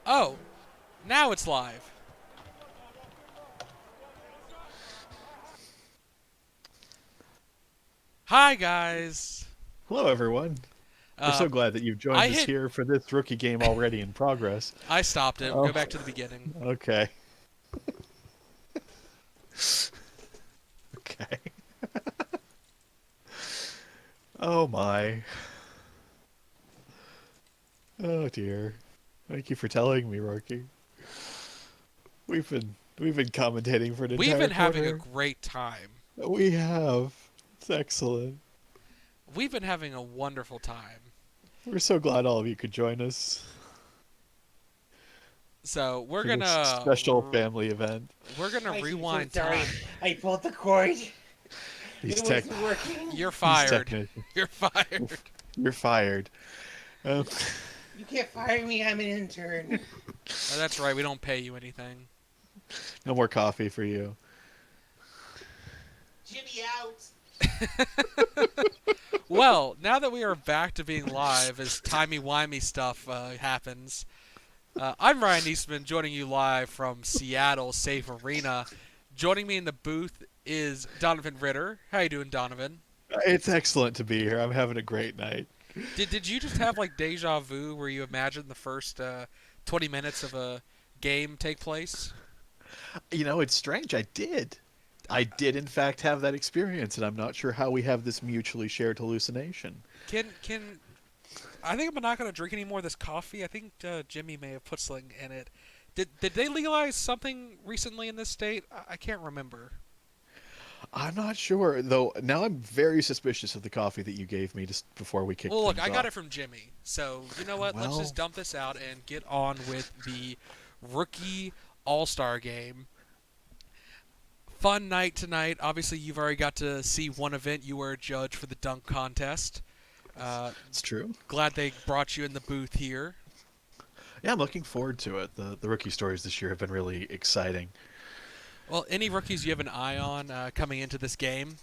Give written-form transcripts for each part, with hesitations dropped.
Oh, now it's live. Hi, guys. Hello, everyone. We're Uh, so glad that you've I joined us hit. here for this rookie game already in progress. I stopped it. Go Oh, back to the beginning. okay. Okay. Oh, my. Oh, dear. Thank you for telling me, rookie. We've been commentating for an We've entire been having a quarter. great time. We have. It's excellent. We've been having a wonderful time. We're so glad all of you could join us So we're for this gonna special family event. we're gonna I'm so rewind sorry. time. I pulled the cord. These It tech, wasn't working. You're these fired. technicians. You're fired. You're fired. Um, You can't fire me. I'm an intern. Oh, that's right. We don't pay you anything. no more coffee for you. Jimmy out. Well, now that we are back to being live, as timey-wimey stuff happens, I'm Ryan Eastman, joining you live from Seattle Safe Arena. Joining me in the booth is Donovan Ritter. How you doing, Donovan? It's excellent to be here. I'm having a great night. Did you just have like deja vu where you imagined the first 20 minutes of a game take place? You know, it's strange. I did. I did, in fact, have that experience, and I'm not sure how we have this mutually shared hallucination. Can I think I'm not going to drink any more of this coffee. I think Jimmy may have put something in it. Did they legalize something recently in this state? I can't remember. I'm not sure, though. Now I'm very suspicious of the coffee that you gave me just before we kicked Well, look, things I got it off. from Jimmy. So, you know what? Let's Well, just dump this out and get on with the rookie All-Star game. Fun night tonight. Obviously, you've already got to see one event. You were a judge for the dunk contest. Uh, it's true. Glad they brought you in the booth here. Yeah, I'm looking forward to it. The rookie stories this year have been really exciting. Well, any rookies you have an eye on coming into this game?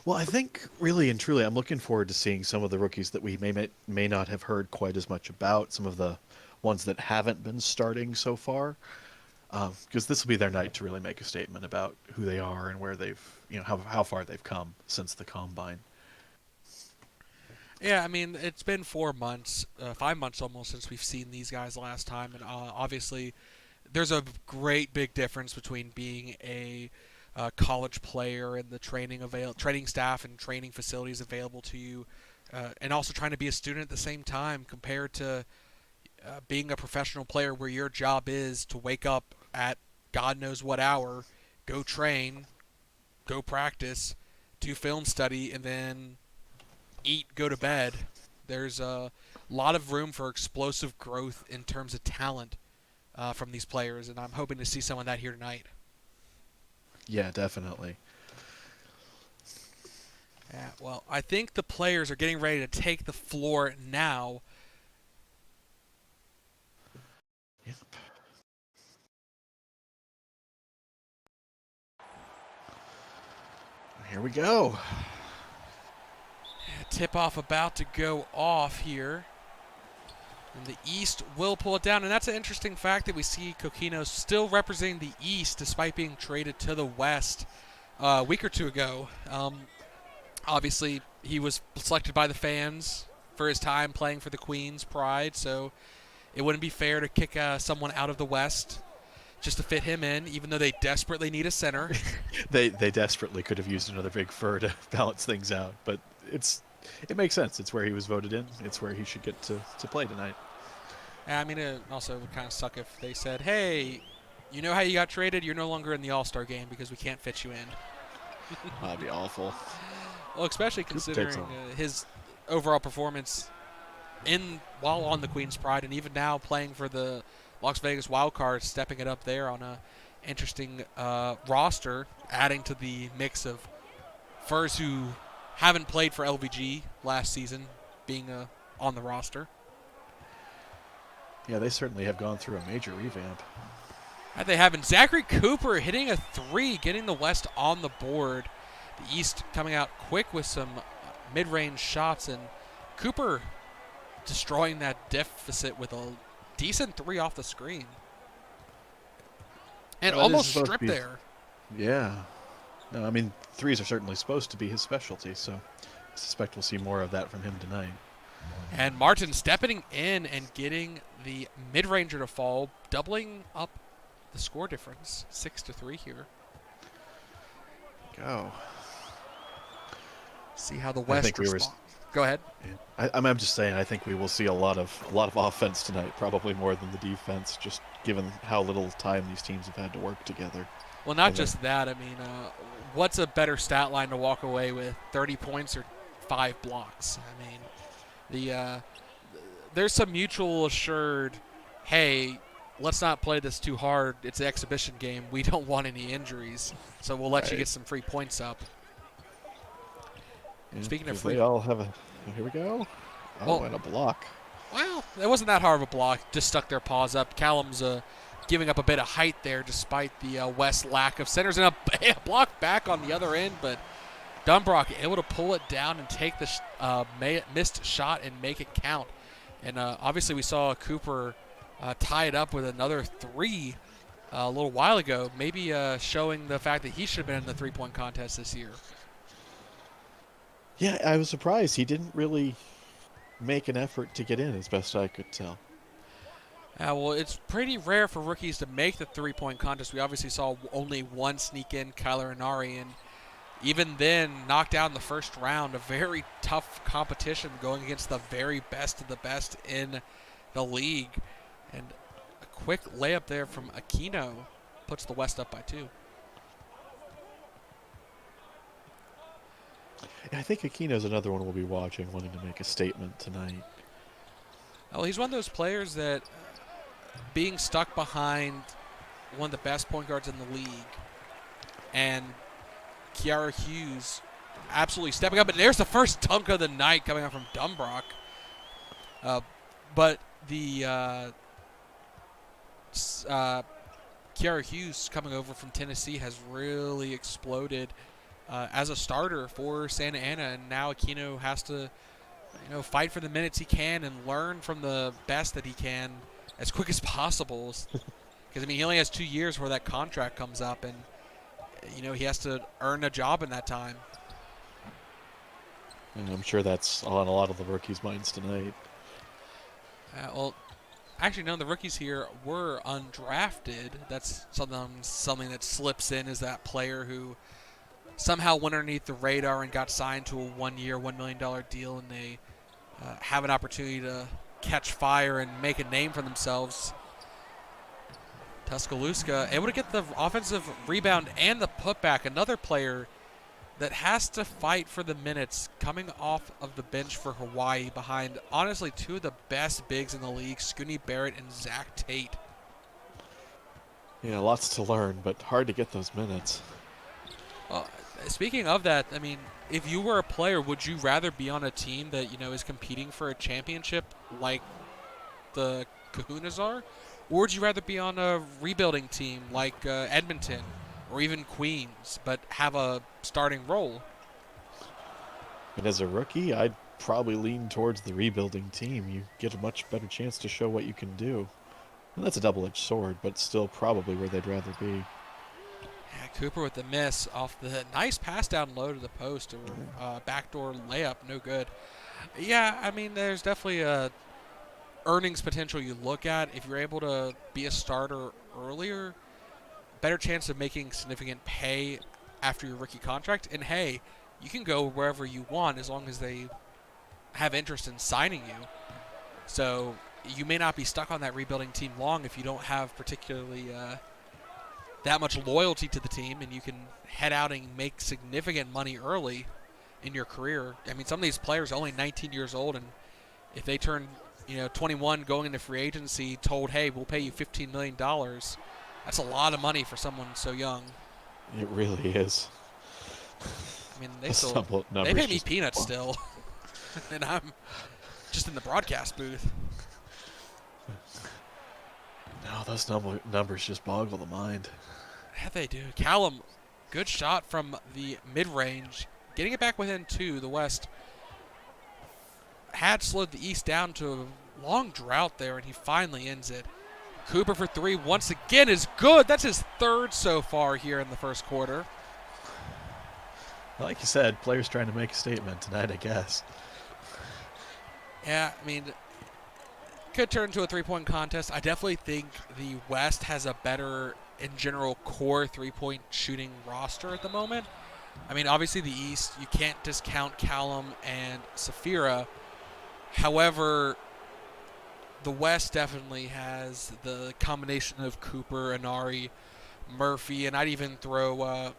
Well, I think really and truly, I'm looking forward to seeing some of the rookies that we may not have heard quite as much about. Some of the ones that haven't been starting so far, because this will be their night to really make a statement about who they are and where they've, how far they've come since the combine. Yeah, I mean, it's been 4 months, 5 months almost since we've seen these guys last time, and obviously there's a great big difference between being a college player and the training staff and training facilities available to you, and also trying to be a student at the same time compared to being a professional player where your job is to wake up at God knows what hour, go train, go practice, do film study, and then eat, go to bed. There's a lot of room for explosive growth in terms of talent from these players, and I'm hoping to see some of that here tonight. Yeah, definitely. Yeah, well, I think the players are getting ready to take the floor now. Yep. Here we go. Tip-off about to go off here. And the East will pull it down. And that's an interesting fact that we see Coquino still representing the East despite being traded to the West a week or two ago. Obviously, he was selected by the fans for his time playing for the Queen's Pride, so it wouldn't be fair to kick someone out of the West just to fit him in, even though they desperately need a center. They desperately could have used another big fur to balance things out, but it makes sense. It's where he was voted in. It's where he should get to play tonight. I mean, it also would kind of suck if they said, hey, you know how you got traded? You're no longer in the All-Star game because we can't fit you in. That'd be awful. Well, especially considering his overall performance while on the Queen's Pride and even now playing for the Las Vegas Wildcards, stepping it up there on a interesting roster, adding to the mix of Furs who haven't played for LVG last season being on the roster. Yeah, they certainly have gone through a major revamp. They haven't. Zachary Cooper hitting a three, getting the West on the board. The East coming out quick with some mid-range shots, and Cooper destroying that deficit with a decent three off the screen. And Well, it is almost supposed to stripped be- there. Yeah. No, I mean, threes are certainly supposed to be his specialty, so I suspect we'll see more of that from him tonight. And Martin stepping in and getting the mid-ranger to fall, doubling up the score difference. 6-3 here. Go. See how the I West think we were responds. Go ahead. I'm just saying, I think we will see a lot of offense tonight, probably more than the defense, just given how little time these teams have had to work together. Well, not Okay. just that. I mean, what's a better stat line to walk away with? 30 points or 5 blocks? I mean, there's some mutual assured, hey, let's not play this too hard. It's an exhibition game. We don't want any injuries, so we'll let you Right. get some free points up. Yeah, Speaking of 'cause free- they all have a. Here we go. Oh, Well- and a block. Well, it wasn't that hard of a block. Just stuck their paws up. Callum's giving up a bit of height there despite the West lack of centers. And a block back on the other end, but Dunbrock able to pull it down and take the missed shot and make it count. And obviously we saw Cooper tie it up with another three a little while ago, maybe showing the fact that he should have been in the three-point contest this year. Yeah, I was surprised he didn't really make an effort to get in, as best I could tell. Well, it's pretty rare for rookies to make the three-point contest. We obviously saw only one sneak in, Kyler Inari, and even then knocked out in the first round. A very tough competition going against the very best of the best in the league. And a quick layup there from Aquino puts the West up by 2. I think Aquino's another one we'll be watching, wanting to make a statement tonight. Well, he's one of those players that being stuck behind one of the best point guards in the league and Kiara Hughes absolutely stepping up. And there's the first dunk of the night coming out from Dunbrock. But the Kiara Hughes coming over from Tennessee has really exploded as a starter for Santa Ana. And now Aquino has to fight for the minutes he can and learn from the best that he can as quick as possible. Because, I mean, he only has 2 years where that contract comes up, and, he has to earn a job in that time. And I'm sure that's on a lot of the rookies' minds tonight. Well, actually, no, the rookies here were undrafted. That's something that slips in, is that player who somehow went underneath the radar and got signed to a 1-year, $1 million deal, and they have an opportunity to catch fire and make a name for themselves. Tuscaloosa able to get the offensive rebound and the putback. Another player that has to fight for the minutes coming off of the bench for Hawaii behind, honestly, 2 of the best bigs in the league, Scooney Barrett and Zach Tate. Yeah, lots to learn, but hard to get those minutes. Well, speaking of that, I mean, if you were a player, would you rather be on a team that, is competing for a championship like the Kahunas are? Or would you rather be on a rebuilding team like Edmonton or even Queens, but have a starting role? And as a rookie, I'd probably lean towards the rebuilding team. You get a much better chance to show what you can do. And that's a double-edged sword, but still probably where they'd rather be. Yeah, Cooper with the miss off the nice pass down low to the post, or backdoor layup, no good. Yeah, I mean, there's definitely a earnings potential you look at. If you're able to be a starter earlier, better chance of making significant pay after your rookie contract. And hey, you can go wherever you want as long as they have interest in signing you. So you may not be stuck on that rebuilding team long if you don't have particularly that much loyalty to the team, and you can head out and make significant money early in your career. I mean, some of these players are only 19 years old, and if they turn 21 going into free agency, told, hey, we'll pay you $15 million, that's a lot of money for someone so young. It really is. I mean, The they numbers pay me just- peanuts still, and I'm just in the broadcast booth. No, those numbers just boggle the mind. Yeah, they do. Callum, good shot from the mid-range, getting it back within 2. The West had slowed the East down to long drought there, and he finally ends it. Cooper for three once again is good. That's his third so far here in the first quarter. Like you said, players trying to make a statement tonight, I guess. Yeah, I mean, could turn into a three-point contest. I definitely think the West has a better, in general, core three-point shooting roster at the moment. I mean, obviously the East, you can't discount Callum and Safira. However, the West definitely has the combination of Cooper, Anari, Murphy, and I'd even throw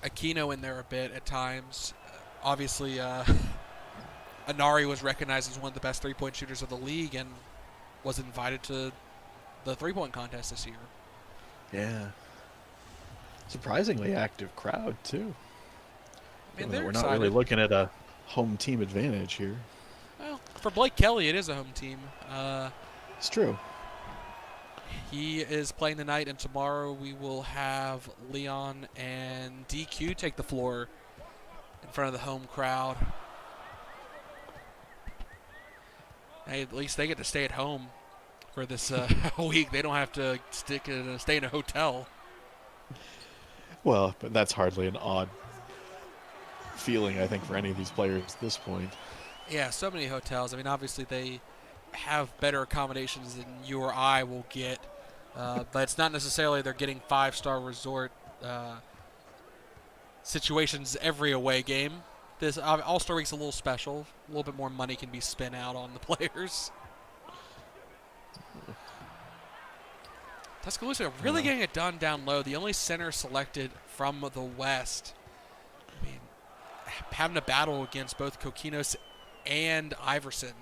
Aquino in there a bit at times. Obviously, Anari was recognized as one of the best three-point shooters of the league and was invited to the three-point contest this year. Yeah. Surprisingly active crowd, too. I mean, they're We're excited. not really looking at a home team advantage here. Well, for Blake Kelly, it is a home team. It's true. He is playing tonight, and tomorrow we will have Leon and DQ take the floor in front of the home crowd. Hey, at least they get to stay at home for this week. They don't have to stay in a hotel. Well, but that's hardly an odd feeling, I think, for any of these players at this point. Yeah, so many hotels. I mean, obviously they have better accommodations than you or I will get, but it's not necessarily they're getting five-star resort situations every away game. This All-Star Week's a little special. A little bit more money can be spent out on the players. Tuscaloosa really getting it done down low. The only center selected from the West. I mean, having a battle against both Kokinos and Iverson.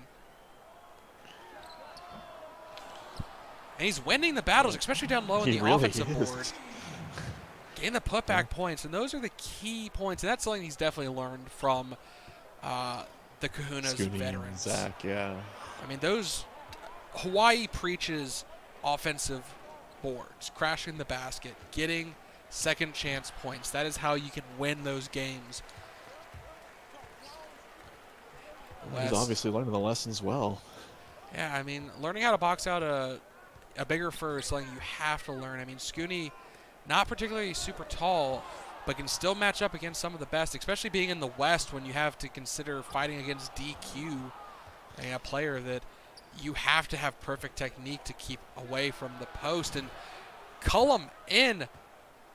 And he's winning the battles, especially down low in He the really offensive is. board. Getting the putback points, and those are the key points. And that's something he's definitely learned from the Kahuna's Scooney and veterans. Zach, yeah. I mean, Hawaii preaches offensive boards, crashing the basket, getting second chance points. That is how you can win those games. He's obviously learning the lessons well. Yeah, I mean, learning how to box out a bigger fur is something you have to learn. I mean, Scooney, not particularly super tall, but can still match up against some of the best, especially being in the West when you have to consider fighting against DQ, a player that you have to have perfect technique to keep away from the post. And Cullum in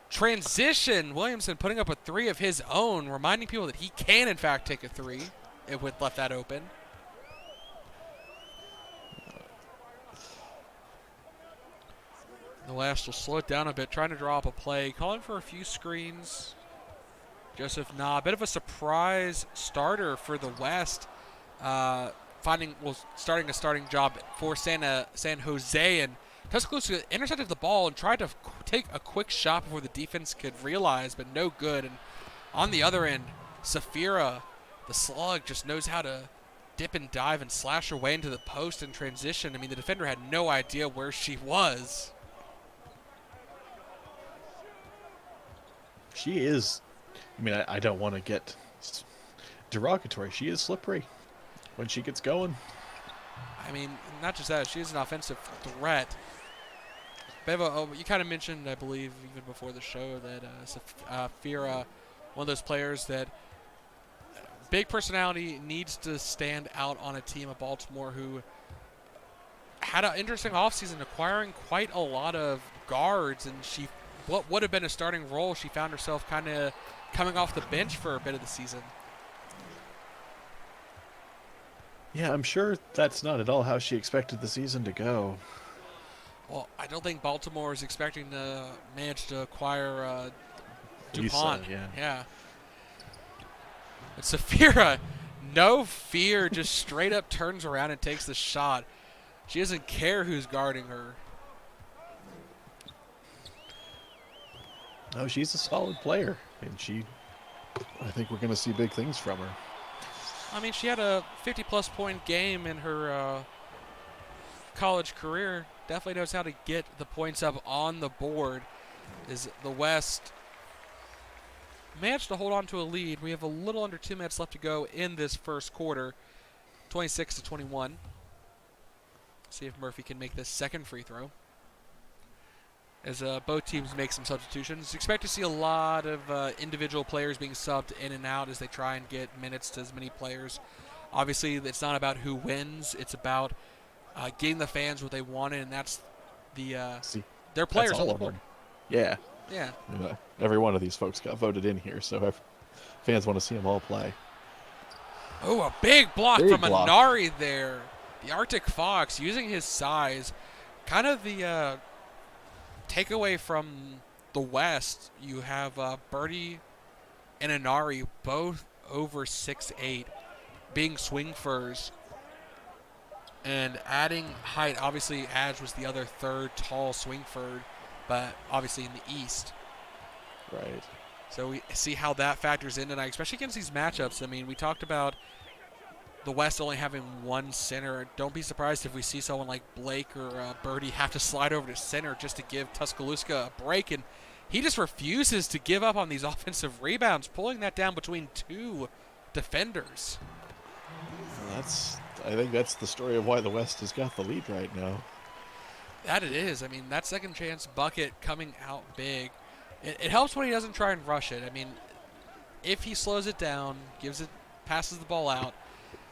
transition, Williamson putting up a three of his own, reminding people that he can, in fact, take a three if we left that open. The West will slow it down a bit, trying to draw up a play, calling for a few screens. Joseph Nah, a bit of a surprise starter for the West, starting a starting job for San Jose, and Tuscaloosa intercepted the ball and tried to take a quick shot before the defense could realize, but no good. And on the other end, Safira, the slug, just knows how to dip and dive and slash her way into the post in transition. I mean, the defender had no idea where she was. She is, I mean, I don't want to get derogatory. She is slippery when she gets going. I mean, not just that, she is an offensive threat. Bevo, you kind of mentioned, I believe, even before the show, that Safira, one of those players that big personality, needs to stand out on a team of Baltimore who had an interesting offseason, acquiring quite a lot of guards, and what would have been a starting role, she found herself kind of coming off the bench for a bit of the season. Yeah, I'm sure that's not at all how she expected the season to go. Well, I don't think Baltimore is expecting to manage to acquire Lisa, DuPont. yeah. But Safira, no fear, just straight up turns around and takes the shot. She doesn't care who's guarding her. No, she's a solid player, and I think we're going to see big things from her. I mean, she had a 50-plus point game in her college career. Definitely knows how to get the points up on the board. Is the West managed to hold on to a lead. We have a little under 2 minutes left to go in this first quarter, 26-21. See if Murphy can make this second free throw. As both teams make some substitutions. Expect to see a lot of individual players being subbed in and out as they try and get minutes to as many players. Obviously, it's not about who wins. It's about getting the fans what they wanted, and that's their players That's all of ultimately. them. Yeah. Yeah. Every one of these folks got voted in here, so fans want to see them all play. Oh, a big block Big from block. Anari there. The Arctic Fox using his size. Kind of the takeaway from the West. You have Birdie and Anari both over 6'8", being swing furs. And adding height, obviously Adge was the other third tall swing fur, but obviously in the East. Right. So we see how that factors in tonight, especially against these matchups. I mean, we talked about the West only having one center. Don't be surprised if we see someone like Blake or Birdie have to slide over to center just to give Tuscaloosa a break. And he just refuses to give up on these offensive rebounds, pulling that down between two defenders. I think that's the story of why the West has got the lead right now. That it is. I mean, that second chance bucket coming out big. It helps when he doesn't try and rush it. I mean, if he slows it down, passes the ball out,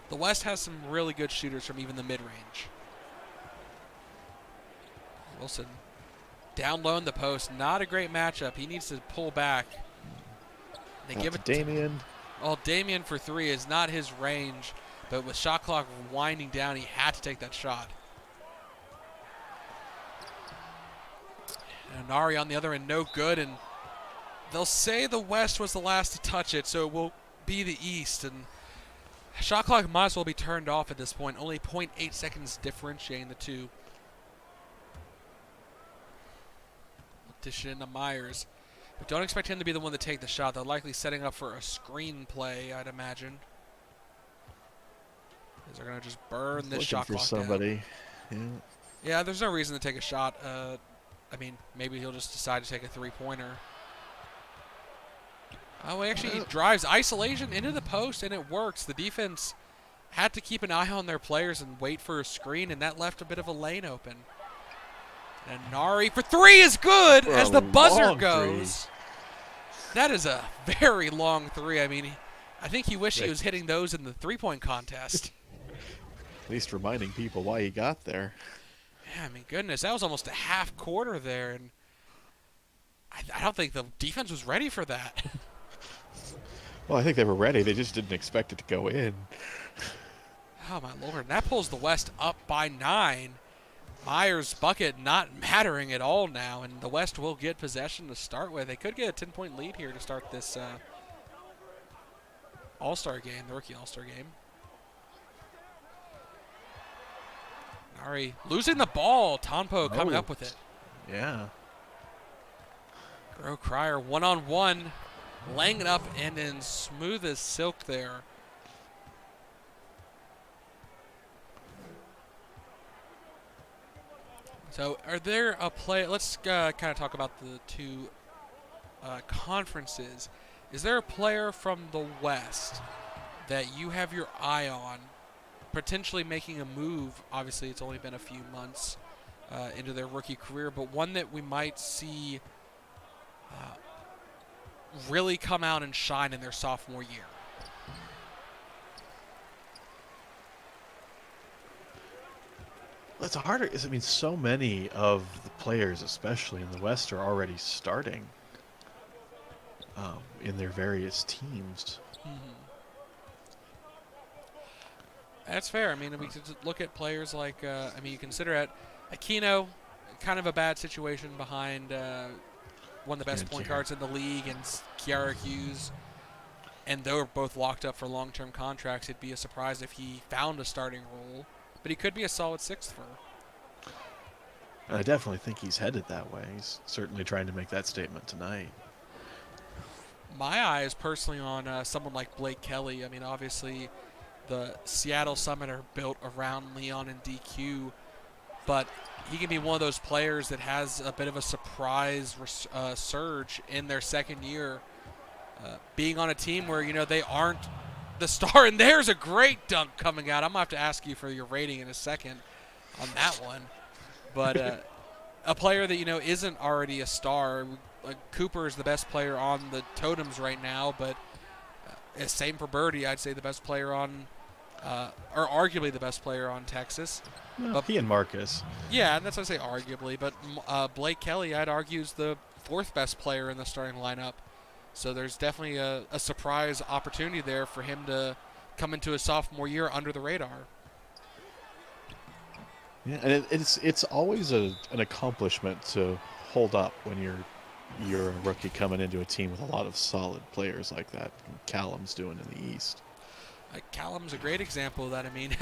the West has some really good shooters from even the mid-range. Wilson down low in the post. Not a great matchup. He needs to pull back. They Out give to it Damien. Well, Damien for three is not his range, but with shot clock winding down, he had to take that shot. And Anari on the other end, no good, and they'll say the West was the last to touch it, so it will be the East, and shot clock might as well be turned off at this point. Only 0.8 seconds differentiating the two. Dish it into Myers. But don't expect him to be the one to take the shot. They're likely setting up for a screen play, I'd imagine. Because they're going to just burn this shot clock down. somebody. Yeah. Yeah, there's no reason to take a shot. I mean, maybe he'll just decide to take a three-pointer. Oh, actually, he drives isolation into the post, and it works. The defense had to keep an eye on their players and wait for a screen, and that left a bit of a lane open. And Nari for three is good as the buzzer goes. That is a very long three. I mean, I think he wished he was hitting those in the three-point contest. At least reminding people why he got there. Yeah, I mean, goodness, that was almost a half quarter there, and I don't think the defense was ready for that. Well, I think they were ready. They just didn't expect it to go in. Oh, my Lord. And that pulls the West up by 9. Myers' bucket not mattering at all now, and the West will get possession to start with. They could get a 10-point lead here to start this All-Star game, the rookie All-Star game. Nari losing the ball. Tonpo coming up with it. Yeah. Gro Cryer one-on-one, laying it up and in smooth as silk there. So are there a play? Let's kind of talk about the two conferences. Is there a player from the West that you have your eye on potentially making a move? Obviously, it's only been a few months into their rookie career, but one that we might see really come out and shine in their sophomore year. Well, it's harder. I mean, so many of the players, especially in the West, are already starting in their various teams. Mm-hmm. That's fair. I mean, we could look at players like, you consider Aquino, kind of a bad situation behind one of the best point guards in the league, and Kiara Hughes. And they're both locked up for long-term contracts. It'd be a surprise if he found a starting role. But he could be a solid sixth for. I definitely think he's headed that way. He's certainly trying to make that statement tonight. My eye is personally on someone like Blake Kelly. I mean, obviously, the Seattle Summit are built around Leon and DQ, but he can be one of those players that has a bit of a surprise surge in their second year, being on a team where, they aren't the star. And there's a great dunk coming out. I'm going to have to ask you for your rating in a second on that one. But a player that isn't already a star. Like Cooper is the best player on the totems right now, but same for Birdie. I'd say the best player on, or arguably the best player on Texas. Well, But he and Marcus. yeah, and that's what I say arguably. But Blake Kelly, I'd argue, is the fourth best player in the starting lineup. So there's definitely a surprise opportunity there for him to come into his sophomore year under the radar. Yeah, and it's always an accomplishment to hold up when you're a rookie coming into a team with a lot of solid players like that. Callum's doing in the East. Callum's a great example of that. I mean,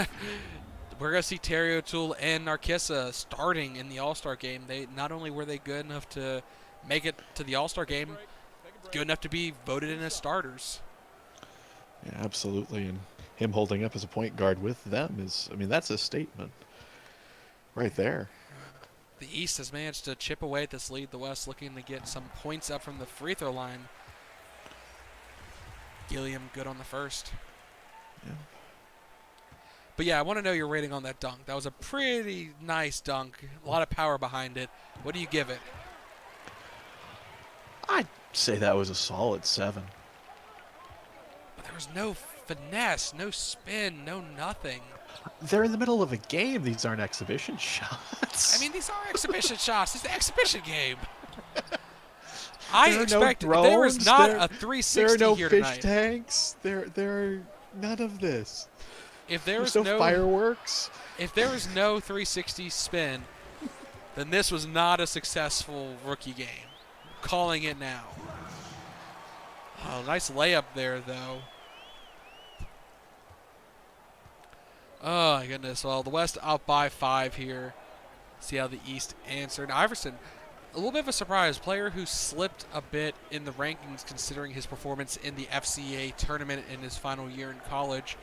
we're going to see Terry O'Toole and Narcissa starting in the All-Star game. They not only were they good enough to make it to the All-Star game, good enough to be voted in as starters. Yeah, absolutely. And him holding up as a point guard with them that's a statement right there. The East has managed to chip away at this lead. The West looking to get some points up from the free throw line. Gilliam good on the first. Yeah. But yeah, I want to know your rating on that dunk. That was a pretty nice dunk. A lot of power behind it. What do you give it? I'd say that was a solid 7. But there was no finesse, no spin, no nothing. They're in the middle of a game. These aren't exhibition shots. I mean, these are exhibition shots. It's an exhibition game. There I are expect no there is drones, not there- a there 360 are no here fish tonight. tanks. There are none of this. If there There's was no fireworks. if there was no 360 spin, then this was not a successful rookie game. Calling it now. Oh, nice layup there, though. Oh, my goodness. Well, the West up by 5 here. See how the East answered. Iverson, a little bit of a surprise. Player who slipped a bit in the rankings considering his performance in the FCA tournament in his final year in college.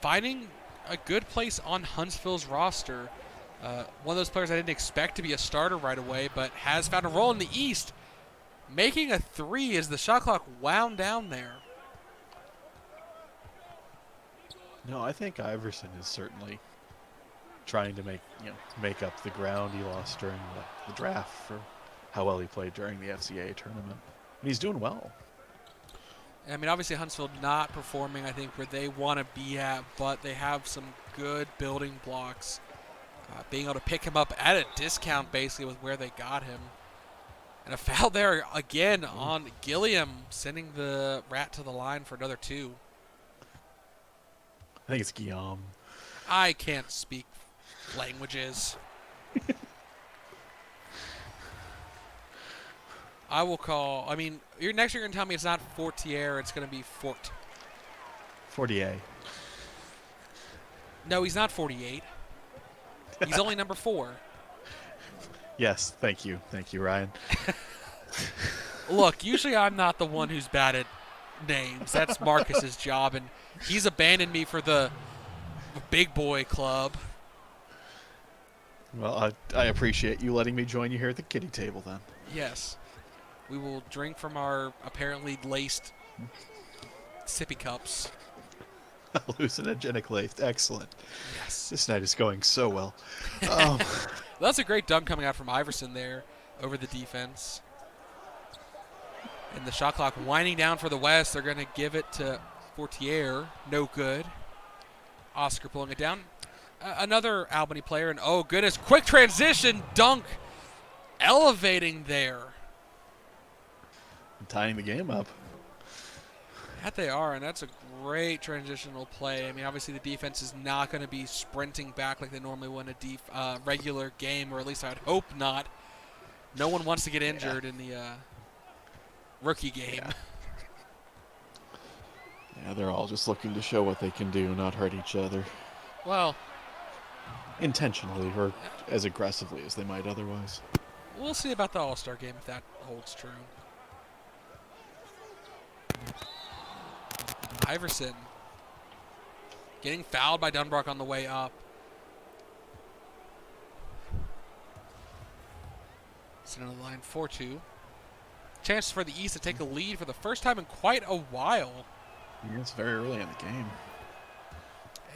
Finding a good place on Huntsville's roster. One of those players I didn't expect to be a starter right away, but has found a role in the East. Making a 3 as the shot clock wound down there. No, I think Iverson is certainly trying to make up the ground he lost during the draft for how well he played during the FCA tournament. And he's doing well. I mean, obviously Huntsville not performing, I think, where they want to be at, but they have some good building blocks. Being able to pick him up at a discount, basically, with where they got him. And a foul there again on Gilliam, sending the Rat to the line for another 2. I think it's Guillaume. I can't speak languages. I will call. I mean, you're going to tell me it's not Fortier, it's going to be Fort. Fortier. No, he's not 48. He's only number 4. Yes, thank you, Ryan. Look, usually I'm not the one who's bad at names. That's Marcus's job, and he's abandoned me for the big boy club. Well, I appreciate you letting me join you here at the kiddie table then. Yes. We will drink from our apparently laced sippy cups. Hallucinogenic laced. Excellent. Yes. This night is going so well. That's a great dunk coming out from Iverson there over the defense. And the shot clock winding down for the West. They're going to give it to Fortier. No good. Oscar pulling it down. Another Albany player. And oh, goodness. Quick transition dunk. Elevating there. Tying the game up. That they are, and that's a great transitional play. I mean, obviously the defense is not going to be sprinting back like they normally would in a regular game, or at least I'd hope not. No one wants to get injured in the rookie game. Yeah, they're all just looking to show what they can do, not hurt each other. Well, intentionally or as aggressively as they might otherwise. We'll see about the All-Star game if that holds true. Iverson getting fouled by Dunbrock on the way up. Sitting on the line 4-2. Chance for the East to take a lead for the first time in quite a while. Yeah, it's very early in the game.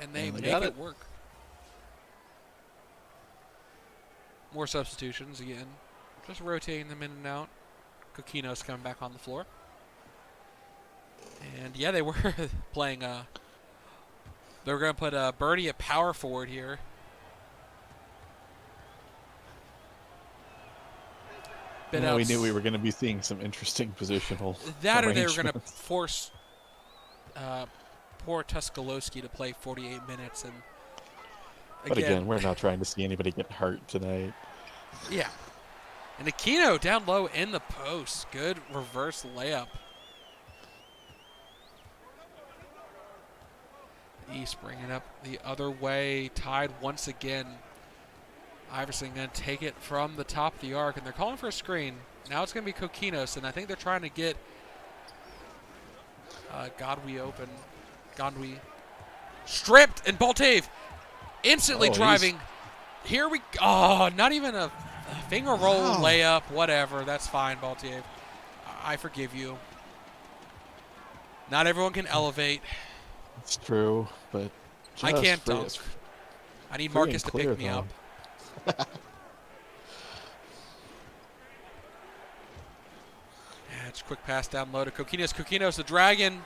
And they And they make got it it. work. More substitutions again. Just rotating them in and out. Coquinos coming back on the floor. And yeah, they were playing they were going to put Birdie at power forward here. Well, we knew we were going to be seeing some interesting positional that, or they were going to arrangements. force poor Tuskalowski to play 48 minutes. And But again, we're not trying to see anybody get hurt tonight. Yeah. And Aquino down low in the post. Good reverse layup. East bringing up the other way. Tied once again. Iverson going to take it from the top of the arc, and they're calling for a screen. Now it's going to be Coquinos, and I think they're trying to get Godwin open. Godwin stripped, and Baltave instantly driving. Here we go. Oh, not even a finger roll layup. Whatever. That's fine, Baltave. I forgive you. Not everyone can elevate. It's true, but I can't dunk. I need Marcus to pick me up. Yeah, it's a quick pass down low to Coquinos. Coquinos, the Dragon,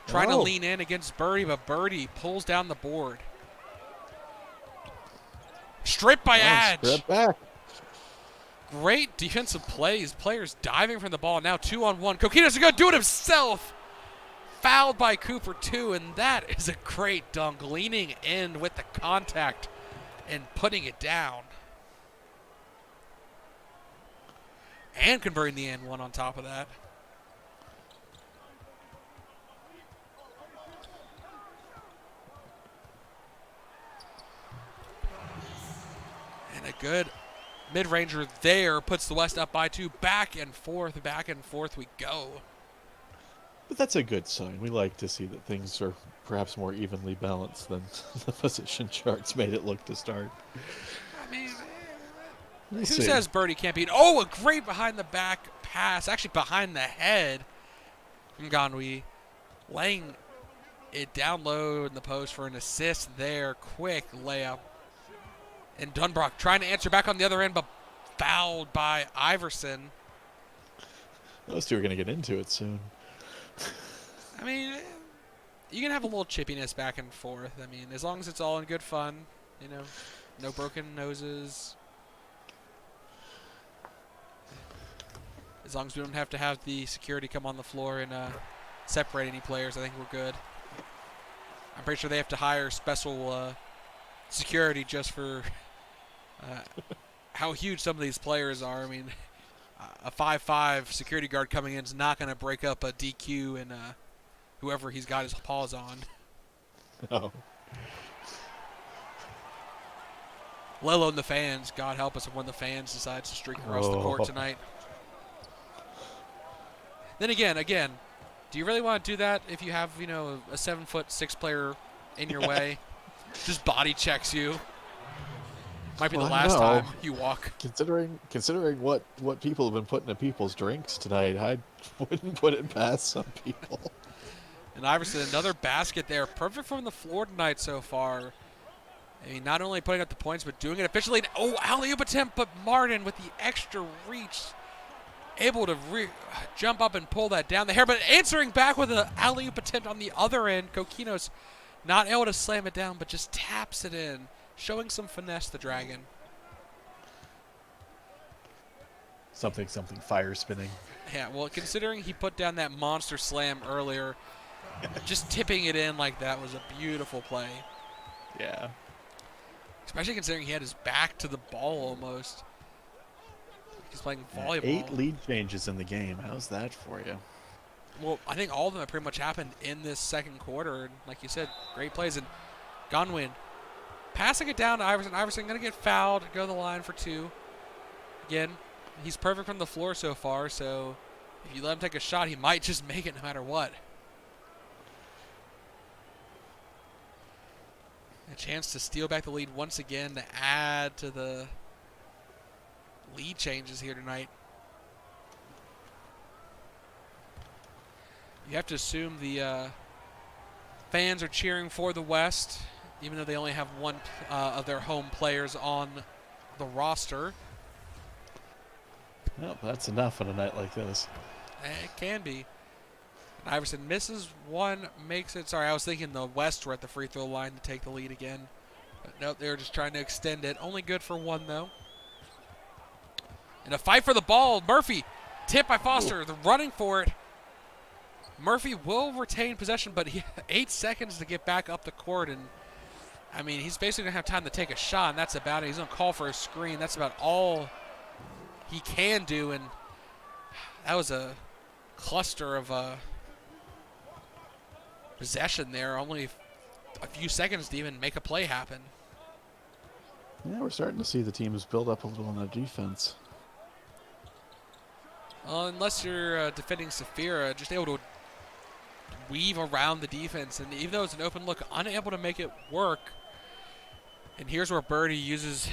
trying to lean in against Birdie, but Birdie pulls down the board. Stripped by Adge. Strip back. Great defensive plays. Players diving from the ball. Now 2-on-1. Coquinos is going to do it himself. Fouled by Cooper, too, and that is a great dunk. Leaning in with the contact and putting it down. And converting the and one on top of that. And a good mid-ranger there puts the West up by 2. Back and forth we go. But that's a good sign. We like to see that things are perhaps more evenly balanced than the position charts made it look to start. I mean, We'll who see. says Birdie can't beat? Oh, a great behind-the-back pass. Actually, behind the head from Ganwi. Laying it down low in the post for an assist there. Quick layup. And Dunbrock trying to answer back on the other end, but fouled by Iverson. Those two are going to get into it soon. I mean, you can have a little chippiness back and forth. I mean, as long as it's all in good fun, you know, no broken noses. As long as we don't have to have the security come on the floor and separate any players, I think we're good. I'm pretty sure they have to hire special security just for how huge some of these players are. I mean, a 5'5" security guard coming in is not going to break up a DQ and whoever he's got his paws on. No. Let alone the fans. God help us if one of the fans decides to streak across the court tonight. Then again, do you really want to do that if you have, you know, a 7'6" player in your way? Just body checks you. Might be the last time you walk. Considering what people have been putting in people's drinks tonight, I wouldn't put it past some people. And Iverson, another basket there. Perfect from the floor tonight so far. I mean, not only putting up the points, but doing it efficiently. Oh, alley-oop attempt, but Martin with the extra reach, able to jump up and pull that down the hair, but answering back with an alley-oop attempt on the other end. Coquinos not able to slam it down, but just taps it in, showing some finesse, the Dragon. Something fire spinning. Yeah, well, considering he put down that monster slam earlier, just tipping it in like that was a beautiful play. Yeah. Especially considering he had his back to the ball almost. He's playing volleyball. 8 lead changes in the game. How's that for you? Well, I think all of them have pretty much happened in this second quarter. And like you said, great plays. And Gonwin passing it down to Iverson. Iverson going to get fouled, go to the line for 2. Again, he's perfect from the floor so far. So if you let him take a shot, he might just make it no matter what. A chance to steal back the lead once again to add to the lead changes here tonight. You have to assume the fans are cheering for the West, even though they only have one of their home players on the roster. Well, that's enough on a night like this. It can be. Iverson misses one, makes it. Sorry, I was thinking the West were at the free throw line to take the lead again. But nope, they were just trying to extend it. Only good for one, though. In a fight for the ball, Murphy, tip by Foster. They're running for it. Murphy will retain possession, but 8 seconds to get back up the court. And, I mean, he's basically going to have time to take a shot, and that's about it. He's going to call for a screen. That's about all he can do. And that was a cluster of possession there. Only a few seconds to even make a play happen. Yeah, we're starting to see the teams build up a little on the defense. Unless you're defending Safira, just able to weave around the defense. And even though it's an open look, unable to make it work. And here's where Birdie uses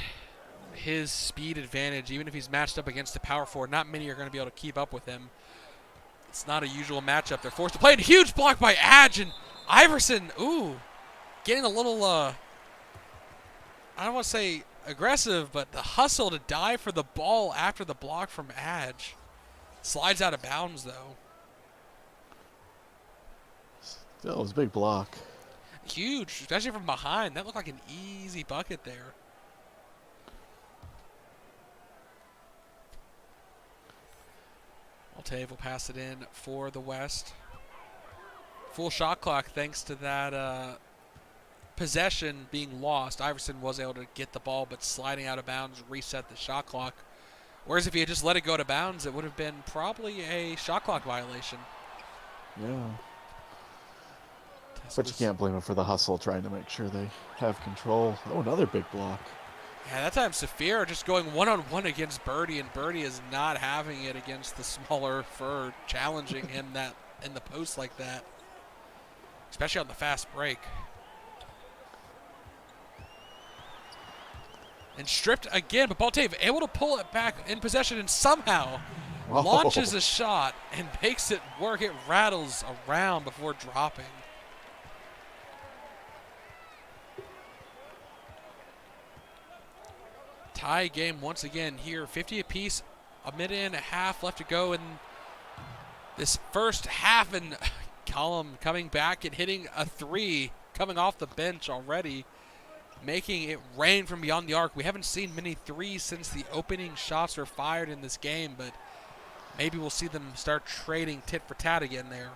his speed advantage. Even if he's matched up against the power forward, not many are going to be able to keep up with him. It's not a usual matchup. They're forced to play it. A huge block by Adge, and Iverson, getting a little, I don't want to say aggressive, but the hustle to dive for the ball after the block from Adge. Slides out of bounds, though. Still, it was a big block. Huge, especially from behind. That looked like an easy bucket there. Altave will pass it in for the West. Full shot clock thanks to that possession being lost. Iverson was able to get the ball, but sliding out of bounds reset the shot clock. Whereas if he had just let it go to bounds, it would have been probably a shot clock violation. Yeah. But you can't blame him for the hustle, trying to make sure they have control. Oh, another big block. Yeah, that time Safir just going one-on-one against Birdie, and Birdie is not having it against the smaller for challenging him that in the post like that, especially on the fast break. And stripped again, but Baltave able to pull it back in possession and somehow launches a shot and makes it work. It rattles around before dropping. Tie game once again here, 50 apiece, a minute and a half left to go in this first half, and Column coming back and hitting a three, coming off the bench already, making it rain from beyond the arc. We haven't seen many threes since the opening shots were fired in this game, but maybe we'll see them start trading tit for tat again there.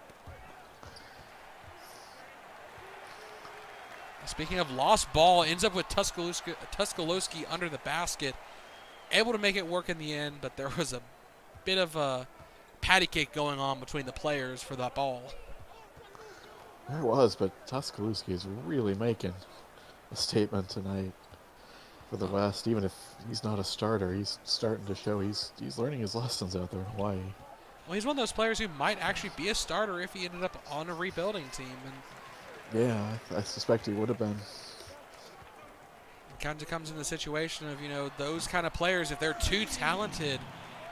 Speaking of lost ball, ends up with Tuskalowski under the basket. Able to make it work in the end, but there was a bit of a patty cake going on between the players for that ball. There was, but Tuskalowski is really making a statement tonight for the West. Even if he's not a starter, he's starting to show he's learning his lessons out there in Hawaii. Well, he's one of those players who might actually be a starter if he ended up on a rebuilding team. And yeah, I suspect he would have been. it kind of comes in the situation of, those kind of players, if they're too talented,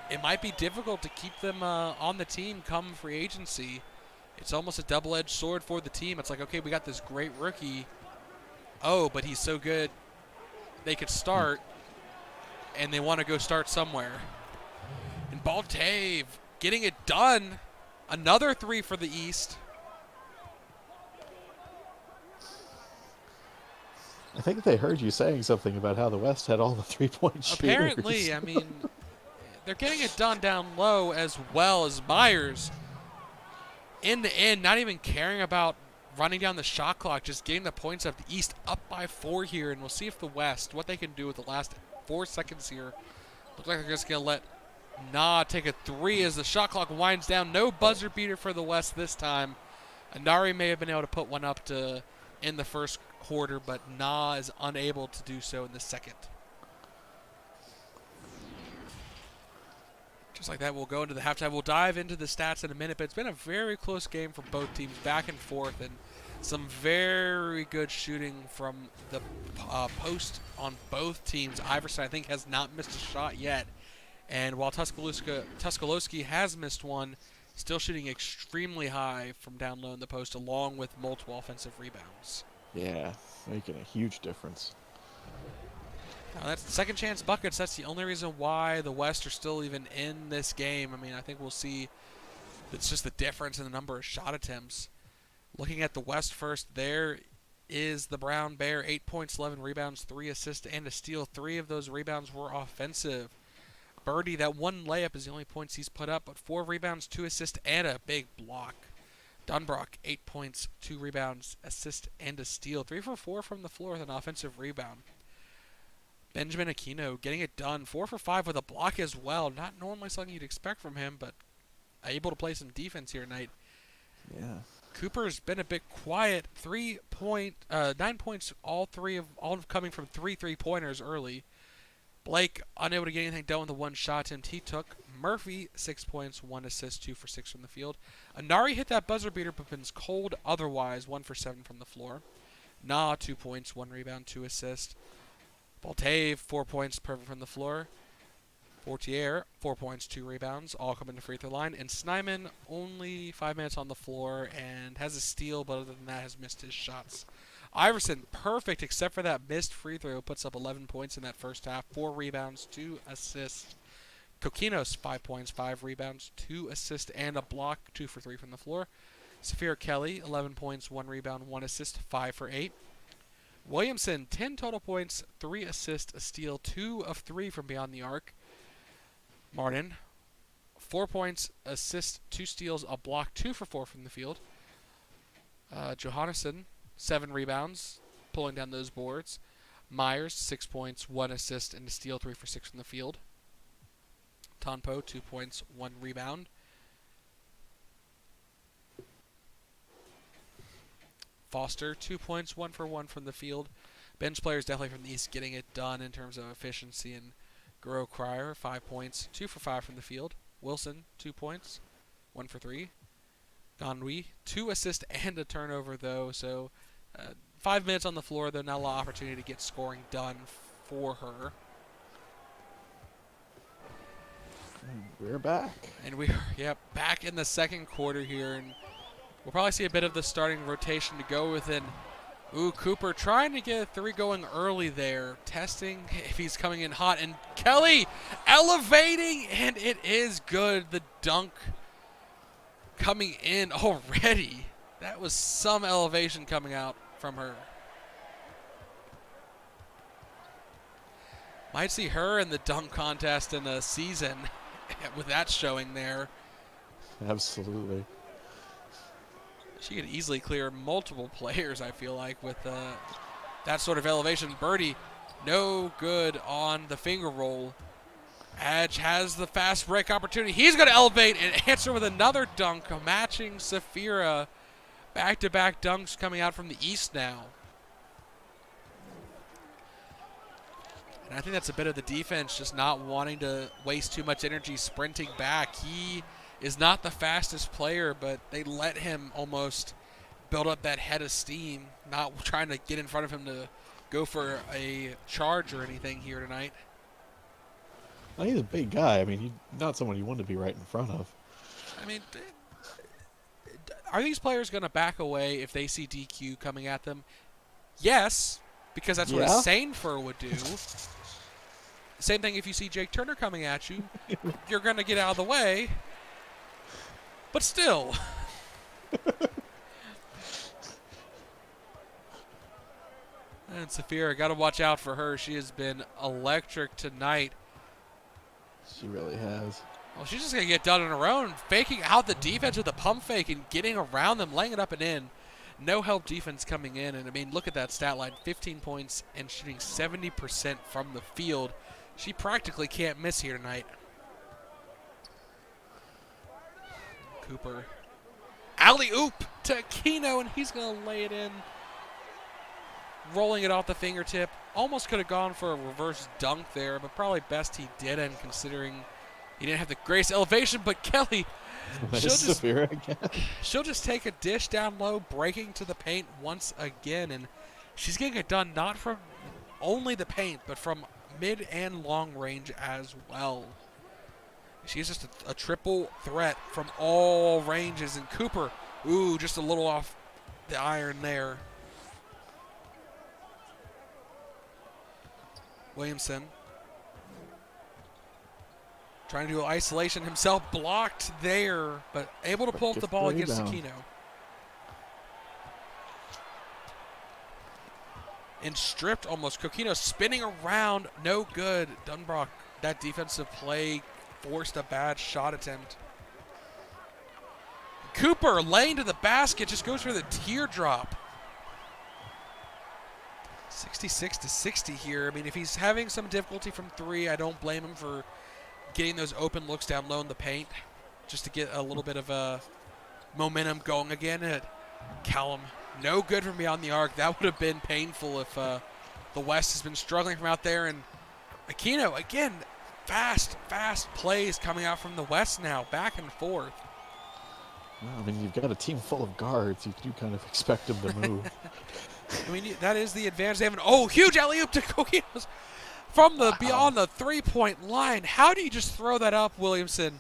it might be difficult to keep them on the team come free agency. It's almost a double-edged sword for the team. It's like, okay, we got this great rookie. Oh, but he's so good they could start, and they want to go start somewhere. And Baltave getting it done. Another three for the East. I think they heard you saying something about how the West had all the three-point shooters. Apparently, I mean, they're getting it done down low as well as Myers. In the end, not even caring about running down the shot clock, just getting the points up. The East up by 4 here, and we'll see if the West, what they can do with the last 4 seconds here. Looks like they're just going to let Na take a three as the shot clock winds down. No buzzer beater for the West this time. Anari may have been able to put one up to in the first quarter, but Na is unable to do so in the second. Just like that, we'll go into the halftime. We'll dive into the stats in a minute, but it's been a very close game for both teams, back and forth, and some very good shooting from the post on both teams. Iverson, I think, has not missed a shot yet, and while Tuskalowski has missed one, still shooting extremely high from down low in the post, along with multiple offensive rebounds. Yeah, making a huge difference. Now that's second chance buckets. That's the only reason why the West are still even in this game. I mean, I think we'll see it's just the difference in the number of shot attempts. Looking at the West first, there is the Brown Bear. 8 points, 11 rebounds, 3 assists, and a steal. 3 of those rebounds were offensive. Birdie, that one layup is the only points he's put up, but 4 rebounds, 2 assists, and a big block. Dunbrock, 8 points, 2 rebounds, assist, and a steal. 3 for 4 from the floor with an offensive rebound. Benjamin Aquino getting it done. 4 for 5 with a block as well. Not normally something you'd expect from him, but able to play some defense here tonight. Yeah. Cooper's been a bit quiet. 9 points, all coming from 3 3-pointers early. Blake unable to get anything done with the one shot attempt he took. Murphy, 6 points, 1 assist, 2 for 6 from the field. Anari hit that buzzer beater, but been cold otherwise, 1 for 7 from the floor. Na, 2 points, 1 rebound, 2 assists. Baltave, 4 points, perfect from the floor. Fortier, 4 points, 2 rebounds, all coming to free throw line. And Snyman, only 5 minutes on the floor and has a steal, but other than that has missed his shots. Iverson, perfect except for that missed free throw, puts up 11 points in that first half, 4 rebounds, 2 assists. Kokinos, 5 points, 5 rebounds, 2 assists, and a block, 2 for 3 from the floor. Saphir Kelly, 11 points, 1 rebound, 1 assist, 5 for 8. Williamson, 10 total points, 3 assists, a steal, 2 of 3 from beyond the arc. Martin, 4 points, assist, 2 steals, a block, 2 for 4 from the field. Johannesson, 7 rebounds, pulling down those boards. Myers, 6 points, 1 assist, and a steal, 3 for 6 from the field. Tonpo, 2 points, 1 rebound. Foster, 2 points, 1 for 1 from the field. Bench players definitely from the East getting it done in terms of efficiency. And Guro Cryer, 5 points, 2 for 5 from the field. Wilson, 2 points, 1 for 3. Ganwi, 2 assists and a turnover, though. So 5 minutes on the floor, though, not a lot of opportunity to get scoring done for her. We're back. And we're back in the second quarter here. And we'll probably see a bit of the starting rotation to go with. And Cooper trying to get a 3 going early there, testing if he's coming in hot. And Kelly elevating, and it is good. The dunk coming in already. That was some elevation coming out from her. Might see her in the dunk contest in a season with that showing there. Absolutely. She could easily clear multiple players, I feel like, with that sort of elevation. Birdie, no good on the finger roll. Edge has the fast break opportunity. He's going to elevate and answer with another dunk, matching Safira. Back-to-back dunks coming out from the East now. And I think that's a bit of the defense, just not wanting to waste too much energy sprinting back. He is not the fastest player, but they let him almost build up that head of steam, not trying to get in front of him to go for a charge or anything here tonight. Well, he's a big guy. I mean, he's not someone you want to be right in front of. I mean, are these players going to back away if they see DQ coming at them? Yes, because that's what a Sainfer would do. Same thing if you see Jake Turner coming at you. You're going to get out of the way. But still. And Safira, got to watch out for her. She has been electric tonight. She really has. Well, she's just going to get done on her own, faking out the defense with a pump fake and getting around them, laying it up and in. No help defense coming in. And, I mean, look at that stat line. 15 points and shooting 70% from the field. She practically can't miss here tonight. Cooper. Alley-oop to Aquino, and he's going to lay it in. Rolling it off the fingertip. Almost could have gone for a reverse dunk there, but probably best he didn't, considering he didn't have the greatest elevation. But Kelly, she'll just take a dish down low, breaking to the paint once again. And she's getting it done not from only the paint, but from mid and long range as well. She's just a triple threat from all ranges. And Cooper, just a little off the iron there. Williamson trying to do isolation himself, blocked there, but able to pull up the ball against Aquino. And stripped almost. Coquino spinning around, no good. Dunbrock, that defensive play forced a bad shot attempt. Cooper laying to the basket, just goes for the teardrop. 66-60 here. I mean, if he's having some difficulty from three, I don't blame him for getting those open looks down low in the paint just to get a little bit of momentum going again. Callum, no good from beyond the arc. That would have been painful if the West has been struggling from out there. And Aquino, again, fast plays coming out from the West now, back and forth. Well, I mean, you've got a team full of guards. You do kind of expect them to move. I mean, that is the advantage they have. Huge alley-oop to Coquinos from the beyond the three-point line. How do you just throw that up, Williamson?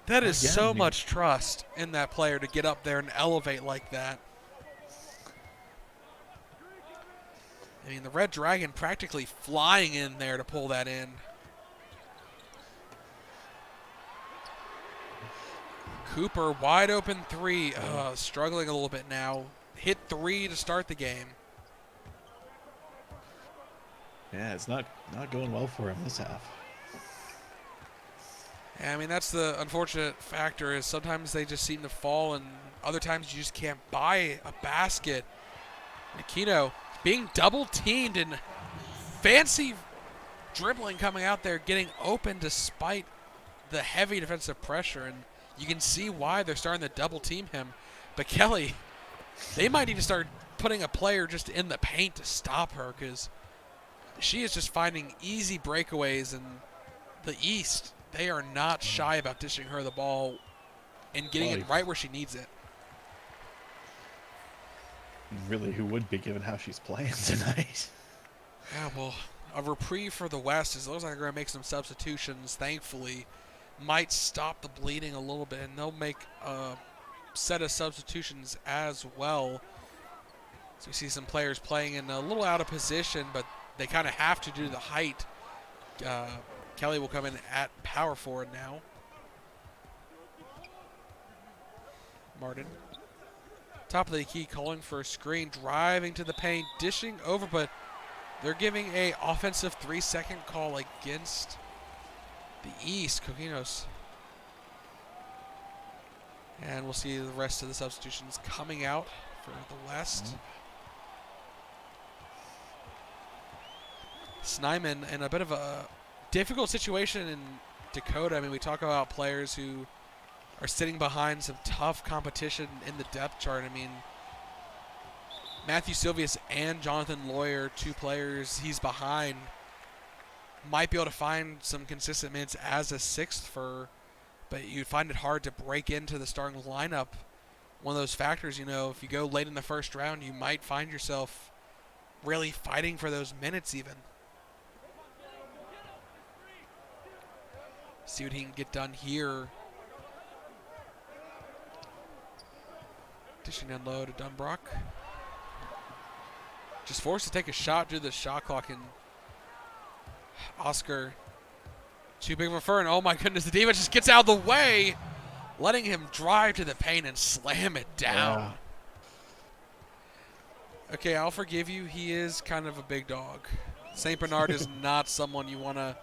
That is so much trust in that player to get up there and elevate like that. I mean, the Red Dragon practically flying in there to pull that in. Cooper, wide open three. Struggling a little bit now. Hit three to start the game. Yeah, it's not going well for him this half. Yeah, I mean, that's the unfortunate factor is sometimes they just seem to fall, and other times you just can't buy a basket. Aquino being double-teamed and fancy dribbling coming out there, getting open despite the heavy defensive pressure, and you can see why they're starting to double-team him. But Kelly, they might need to start putting a player just in the paint to stop her because she is just finding easy breakaways in the East. They are not shy about dishing her the ball and getting it right where she needs it. Really, who would be given how she's playing tonight? Yeah, well, a reprieve for the West is it looks like they're going to make some substitutions, thankfully. Might stop the bleeding a little bit, and they'll make a set of substitutions as well. So we see some players playing in a little out of position, but they kind of have to due to the height. Kelly will come in at power forward now. Martin. Top of the key, calling for a screen, driving to the paint, dishing over, but they're giving a offensive 3-second call against the East, Coquinos. And we'll see the rest of the substitutions coming out for the West. Snyman in a bit of a difficult situation in Dakota. I mean, we talk about players who are sitting behind some tough competition in the depth chart. I mean, Matthew Silvius and Jonathan Lawyer, two players he's behind, might be able to find some consistent minutes as a sixth but you'd find it hard to break into the starting lineup. One of those factors, if you go late in the first round, you might find yourself really fighting for those minutes even. See what he can get done here. Dishing down low to Dunbrock. Just forced to take a shot due to the shot clock, and Oscar too big of a fern. Oh my goodness, the defense just gets out of the way, letting him drive to the paint and slam it down. Yeah. Okay, I'll forgive you. He is kind of a big dog. St. Bernard is not someone you want to,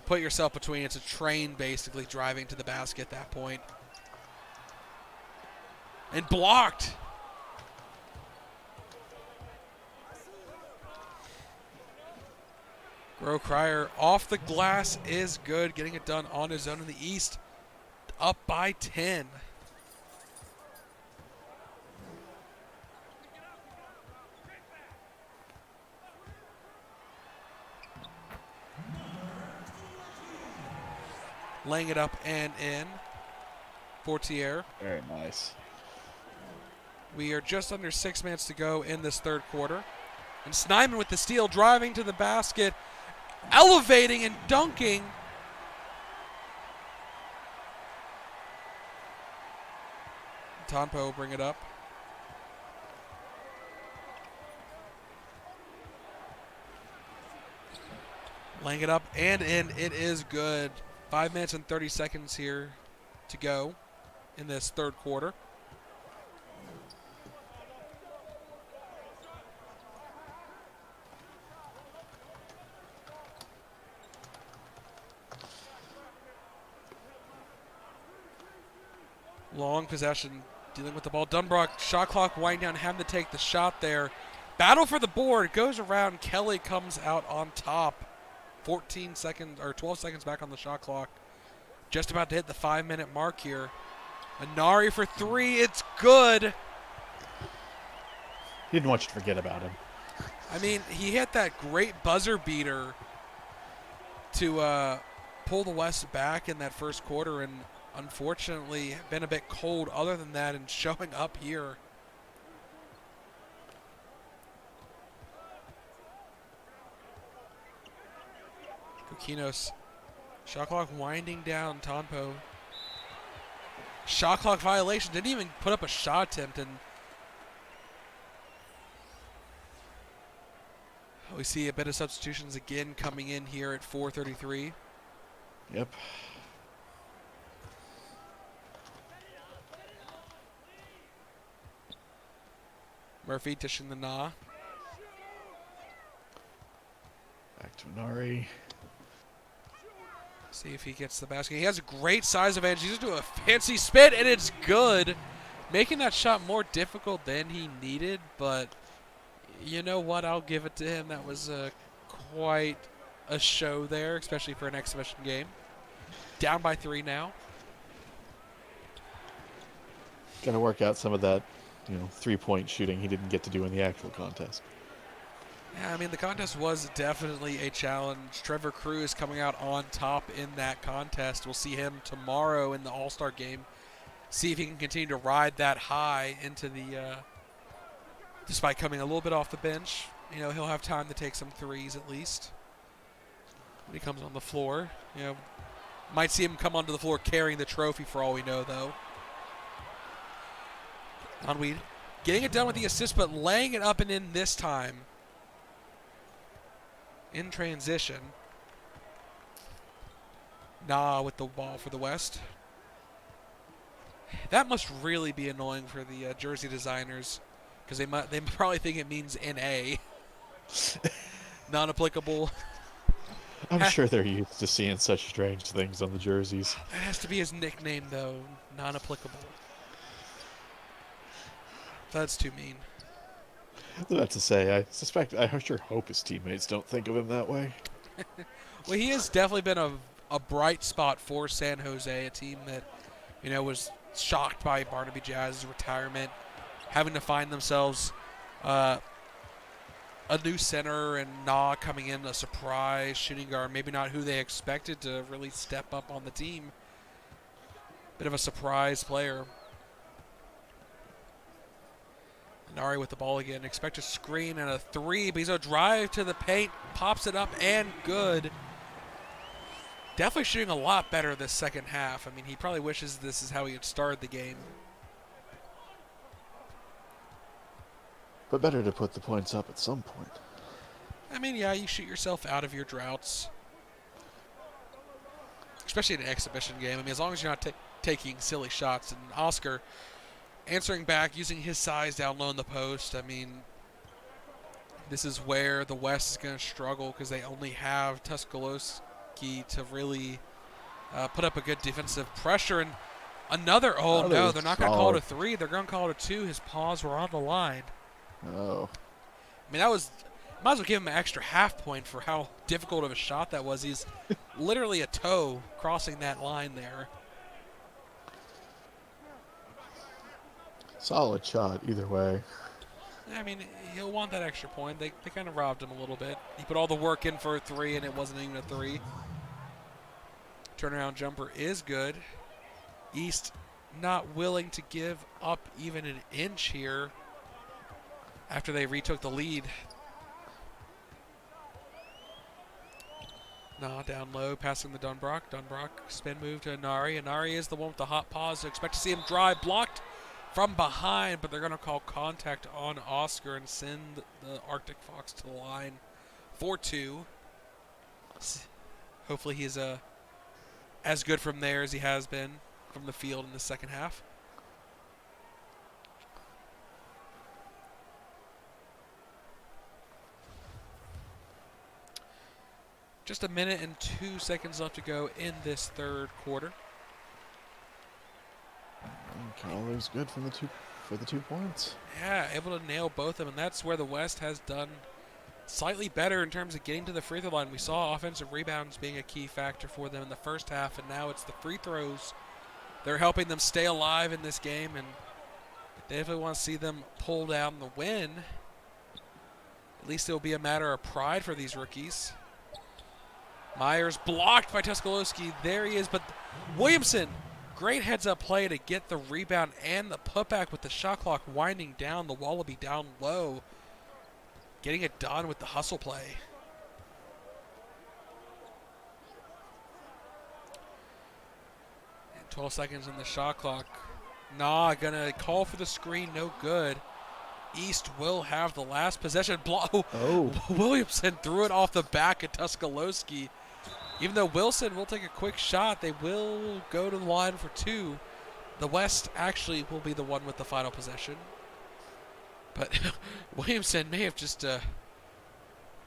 put yourself between. It's a train basically driving to the basket at that point. And blocked. Grow Cryer off the glass is good, getting it done on his own in the East. Up by 10. Laying it up and in. Fortier. Very nice. We are just under 6 minutes to go in this third quarter. And Snyman with the steal, driving to the basket, elevating and dunking. Tonpo will bring it up. Laying it up and in. It is good. 5 minutes and 30 seconds here to go in this third quarter. Long possession, dealing with the ball. Dunbrock, shot clock winding down, having to take the shot there. Battle for the board, goes around. Kelly comes out on top. 14 seconds, or 12 seconds back on the shot clock. Just about to hit the 5-minute mark here. Anari for three, it's good. He didn't want you to forget about him. I mean, he hit that great buzzer beater to pull the West back in that first quarter, and unfortunately been a bit cold other than that and showing up here. Kukinos, shot clock winding down. Tonpo, shot clock violation, didn't even put up a shot attempt, and we see a bit of substitutions again coming in here at 4:33. Yep. Murphy dishing the nah. Back to Anari. See if he gets the basket. He has a great size advantage. He's doing a fancy spin, and it's good. Making that shot more difficult than he needed, but you know what? I'll give it to him. That was quite a show there, especially for an exhibition game. Down by 3 now. Got to work out some of that, 3-point shooting he didn't get to do in the actual contest. Yeah, I mean, the contest was definitely a challenge. Trevor Cruz coming out on top in that contest. We'll see him tomorrow in the All-Star game. See if he can continue to ride that high into the, despite coming a little bit off the bench. He'll have time to take some threes at least when he comes on the floor. Might see him come onto the floor carrying the trophy for all we know, though. Onweed getting it done with the assist, but laying it up and in this time. In transition. Nah with the ball for the West. That must really be annoying for the jersey designers, because they probably think it means NA. Non-applicable. I'm sure they're used to seeing such strange things on the jerseys. That has to be his nickname, though. Non-applicable. That's too mean. That's to say, I sure hope his teammates don't think of him that way. Well, he has definitely been a bright spot for San Jose, a team that, was shocked by Barnaby Jazz's retirement, having to find themselves a new center, and Nah coming in, a surprise shooting guard, maybe not who they expected to really step up on the team. Bit of a surprise player. Nari with the ball again. Expect a screen and a three. But he's a drive to the paint. Pops it up and good. Definitely shooting a lot better this second half. I mean, he probably wishes this is how he had started the game. But better to put the points up at some point. I mean, yeah, you shoot yourself out of your droughts. Especially in an exhibition game. I mean, as long as you're not taking silly shots. And Oscar answering back, using his size down low in the post. I mean, this is where the West is going to struggle, because they only have Tuscalooski to really put up a good defensive pressure. And another, no, they're not going to call it a three. They're going to call it a two. His paws were on the line. Oh. I mean, that was, might as well give him an extra half point for how difficult of a shot that was. He's literally a toe crossing that line there. Solid shot, either way. I mean, he'll want that extra point. They kind of robbed him a little bit. He put all the work in for a three, and it wasn't even a three. Turnaround jumper is good. East not willing to give up even an inch here after they retook the lead. Nah, down low, passing the Dunbrock. Dunbrock, spin move to Anari. Anari is the one with the hot pause. So expect to see him drive, blocked from behind, but they're going to call contact on Oscar and send the Arctic Fox to the line. 4-2. Hopefully he's as good from there as he has been from the field in the second half. Just a minute and 2 seconds left to go in this third quarter. Caller's good from for the 2 points. Yeah, able to nail both of them, and that's where the West has done slightly better in terms of getting to the free throw line. We saw offensive rebounds being a key factor for them in the first half, and now it's the free throws. They're helping them stay alive in this game, and they definitely want to see them pull down the win. At least it will be a matter of pride for these rookies. Myers blocked by Tuscaloosa. There he is, but Williamson, great heads-up play to get the rebound and the putback with the shot clock winding down, the Wallaby down low, getting it done with the hustle play. And 12 seconds on the shot clock. Nah, gonna call for the screen, no good. East will have the last possession. Williamson threw it off the back of Tuscaloosa. Even though Wilson will take a quick shot, they will go to the line for 2. The West actually will be the one with the final possession. But Williamson may have just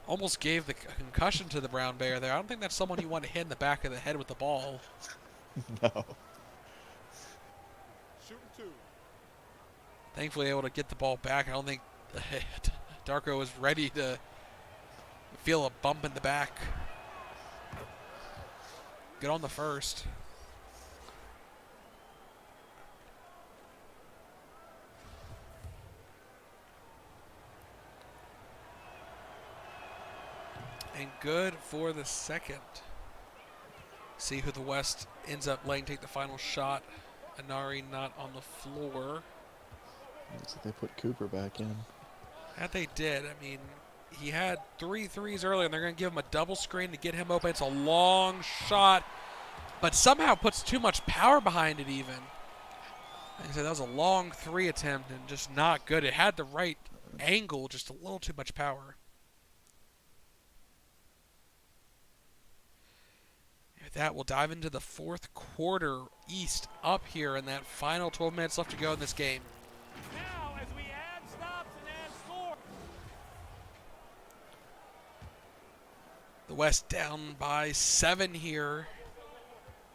almost gave the concussion to the Brown Bear there. I don't think that's someone you want to hit in the back of the head with the ball. No. Thankfully able to get the ball back. I don't think Darko was ready to feel a bump in the back. Good on the first. And good for the second. See who the West ends up letting take the final shot. Anari not on the floor. Looks like they put Cooper back in. That they did. I mean, he had 3 threes earlier, and they're going to give him a double screen to get him open. It's a long shot, but somehow puts too much power behind it even. Like I said, that was a long 3 attempt and just not good. It had the right angle, just a little too much power. With that, we'll dive into the fourth quarter. East up here in that final 12 minutes left to go in this game. Now, as we add stops and add scores. The West down by 7 here.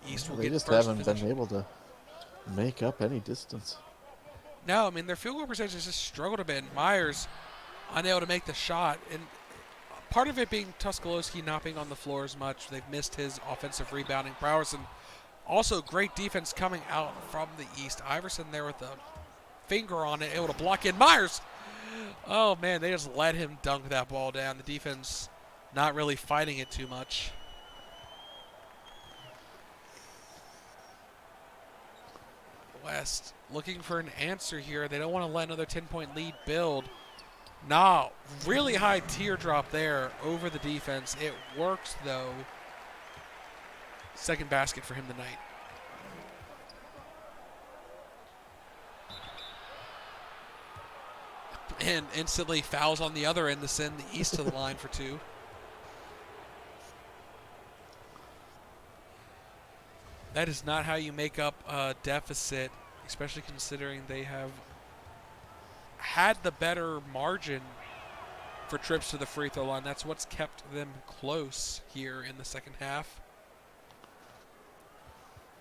East will They get just first haven't possession. been able to make up any distance. No, I mean, their field goal percentage has just struggled a bit. Myers unable to make the shot. And part of it being Tuscaloosa not being on the floor as much. They've missed his offensive rebounding prowess. And also great defense coming out from the East. Iverson there with a finger on it, able to block in. Myers! Oh, man, they just let him dunk that ball down. The defense not really fighting it too much. West looking for an answer here. They don't want to let another 10-point lead build. Nah, really high teardrop there over the defense. It works, though. Second basket for him tonight. And instantly fouls on the other end to send the East to the line for 2. That is not how you make up a deficit, especially considering they have had the better margin for trips to the free throw line. That's what's kept them close here in the second half.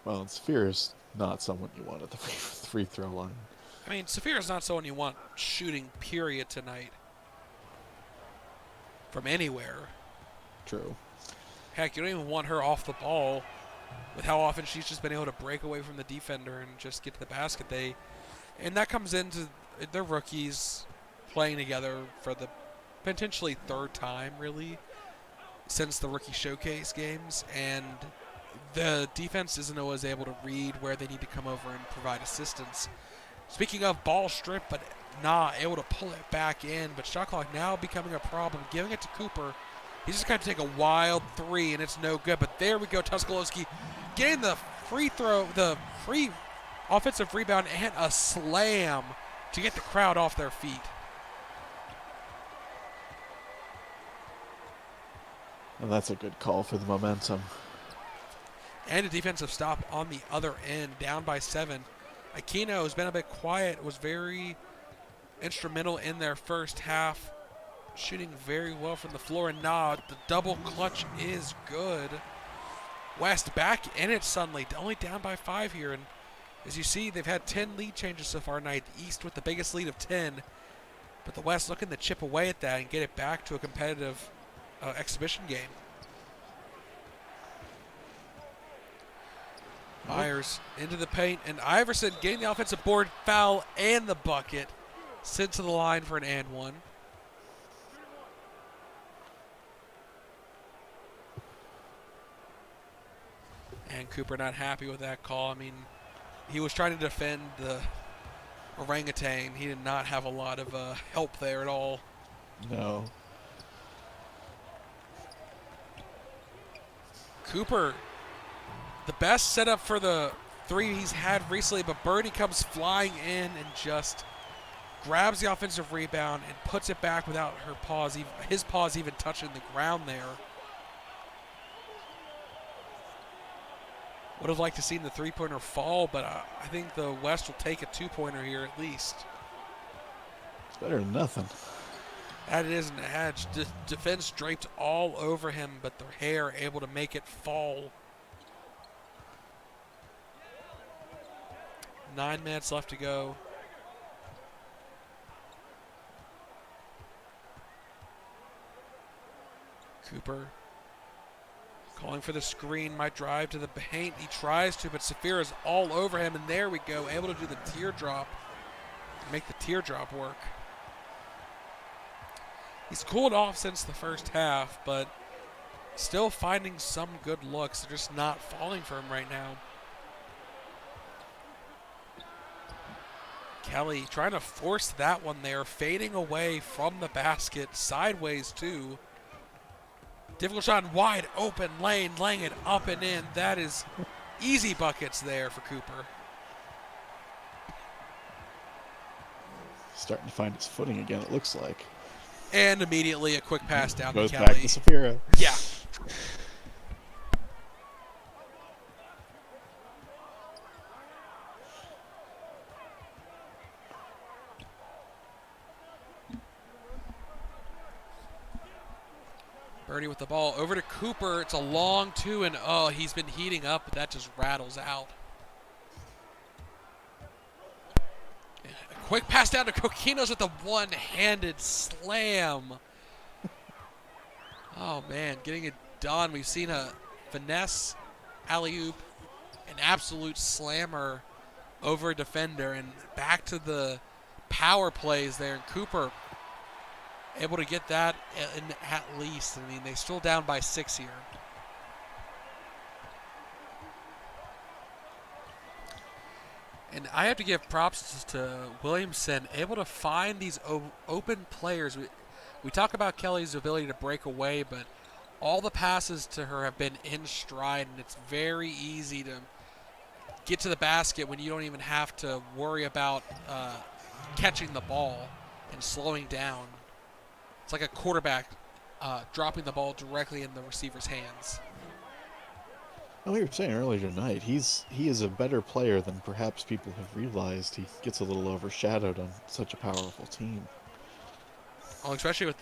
Well, and Sphere is not someone you want at the free throw line. I mean, Saphir is not someone you want shooting, period, tonight. From anywhere. True. Heck, you don't even want her off the ball with how often she's just been able to break away from the defender and just get to the basket. And that comes into their rookies playing together for the potentially 3rd time, really, since the rookie showcase games. And the defense isn't always able to read where they need to come over and provide assistance. Speaking of ball strip, but not able to pull it back in. But shot clock now becoming a problem. Giving it to Cooper. He's just got to take a wild 3, and it's no good. But there we go, Tuscaloosa getting the free throw, the free offensive rebound, and a slam to get the crowd off their feet. And that's a good call for the momentum. And a defensive stop on the other end, down by 7. Aquino has been a bit quiet, was very instrumental in their first half, shooting very well from the floor. And the double clutch is good. West back in it suddenly, only down by 5 here. And as you see, they've had 10 lead changes so far tonight. The East with the biggest lead of 10. But the West looking to chip away at that and get it back to a competitive exhibition game. Myers into the paint, and Iverson getting the offensive board, foul, and the bucket. Sent to the line for an and one. And Cooper not happy with that call. I mean, he was trying to defend the orangutan. He did not have a lot of help there at all. No. Cooper, the best setup for the 3 he's had recently, but Birdie comes flying in and just grabs the offensive rebound and puts it back without his paws even touching the ground there. Would have liked to see the 3-pointer fall, but I think the West will take a 2-pointer here at least. It's better than nothing. That it is an edge. Defense draped all over him, but the hair able to make it fall. 9 minutes left to go. Cooper calling for the screen, might drive to the paint. He tries to, but Safira's all over him, and there we go, able to do the teardrop, make the teardrop work. He's cooled off since the first half, but still finding some good looks. They're just not falling for him right now. Kelly trying to force that one there, fading away from the basket, sideways too. Difficult shot, wide open lane, laying it up and in. That is easy buckets there for Cooper. Starting to find his footing again, it looks like. And immediately a quick pass down Goes to back Kelly. to Safira. Yeah. Birdie with the ball over to Cooper. It's a long 2, and he's been heating up, but that just rattles out. A quick pass down to Coquinos with the one-handed slam. Oh man, getting it done. We've seen a finesse alley-oop, an absolute slammer over a defender, and back to the power plays there. And Cooper able to get that in at least. I mean, they're still down by 6 here. And I have to give props to Williamson, able to find these open players. We talk about Kelly's ability to break away, but all the passes to her have been in stride, and it's very easy to get to the basket when you don't even have to worry about catching the ball and slowing down. It's like a quarterback dropping the ball directly in the receiver's hands. Well, we were saying earlier tonight, he is a better player than perhaps people have realized. He gets a little overshadowed on such a powerful team. Well, especially with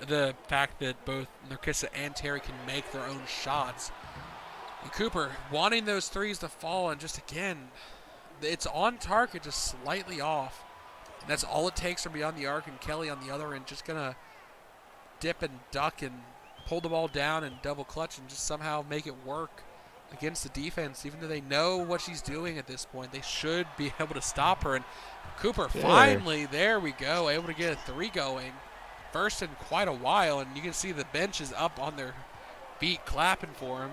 the fact that both Narcissa and Terry can make their own shots. And Cooper wanting those threes to fall, and just again, it's on target, just slightly off. And that's all it takes from beyond the arc, and Kelly on the other end just going to dip and duck and pull the ball down and double clutch and just somehow make it work against the defense. Even though they know what she's doing at this point, they should be able to stop her. And Cooper finally, there we go, able to get a 3 going. First in quite a while, and you can see the bench is up on their feet clapping for him.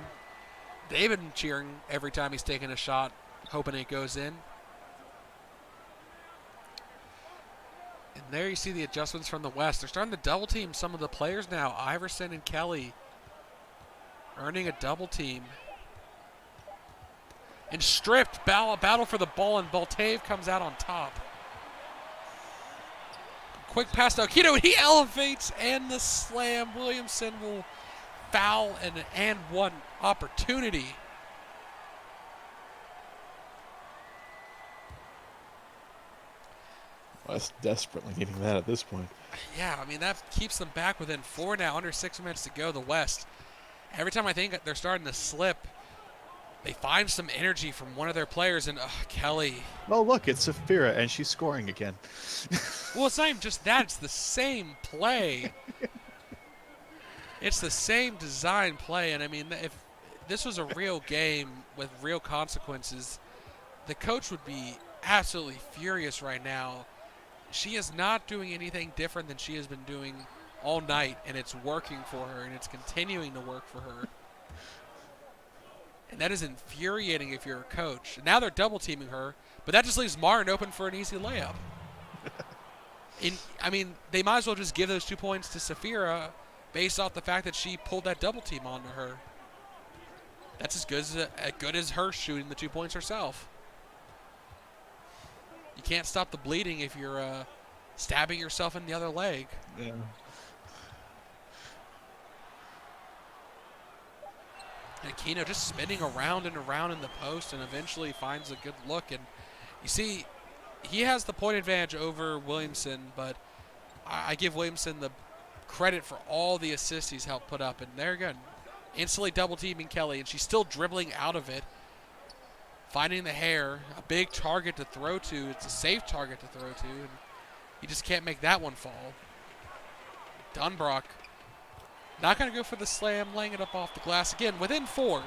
They've been cheering every time he's taking a shot, hoping it goes in. And there you see the adjustments from the West. They're starting to double team some of the players now. Iverson and Kelly earning a double team. And stripped, battle for the ball, and Baltave comes out on top. Quick pass to Aquino, and he elevates, and the slam. Williamson will foul and one opportunity. West desperately needing that at this point. Yeah, I mean, that keeps them back within 4 now, under 6 minutes to go, the West. Every time I think they're starting to slip, they find some energy from one of their players, and Kelly. Oh, look, it's Safira, and she's scoring again. Well, it's not even just that. It's the same play. It's the same design play, and I mean, if this was a real game with real consequences, the coach would be absolutely furious right now. She is not doing anything different than she has been doing all night, and it's working for her, and it's continuing to work for her. And that is infuriating if you're a coach. Now they're double teaming her, but that just leaves Martin open for an easy layup. I mean, they might as well just give those 2 points to Safira based off the fact that she pulled that double team onto her. That's as good as her shooting the 2 points herself. You can't stop the bleeding if you're stabbing yourself in the other leg. Yeah. And Aquino just spinning around and around in the post and eventually finds a good look. And you see, he has the point advantage over Williamson, but I give Williamson the credit for all the assists he's helped put up. And they're good. Instantly double teaming Kelly, and she's still dribbling out of it. Finding the hair, a big target to throw to. It's a safe target to throw to, and he just can't make that one fall. Dunbrock not going to go for the slam, laying it up off the glass. Again, within 4.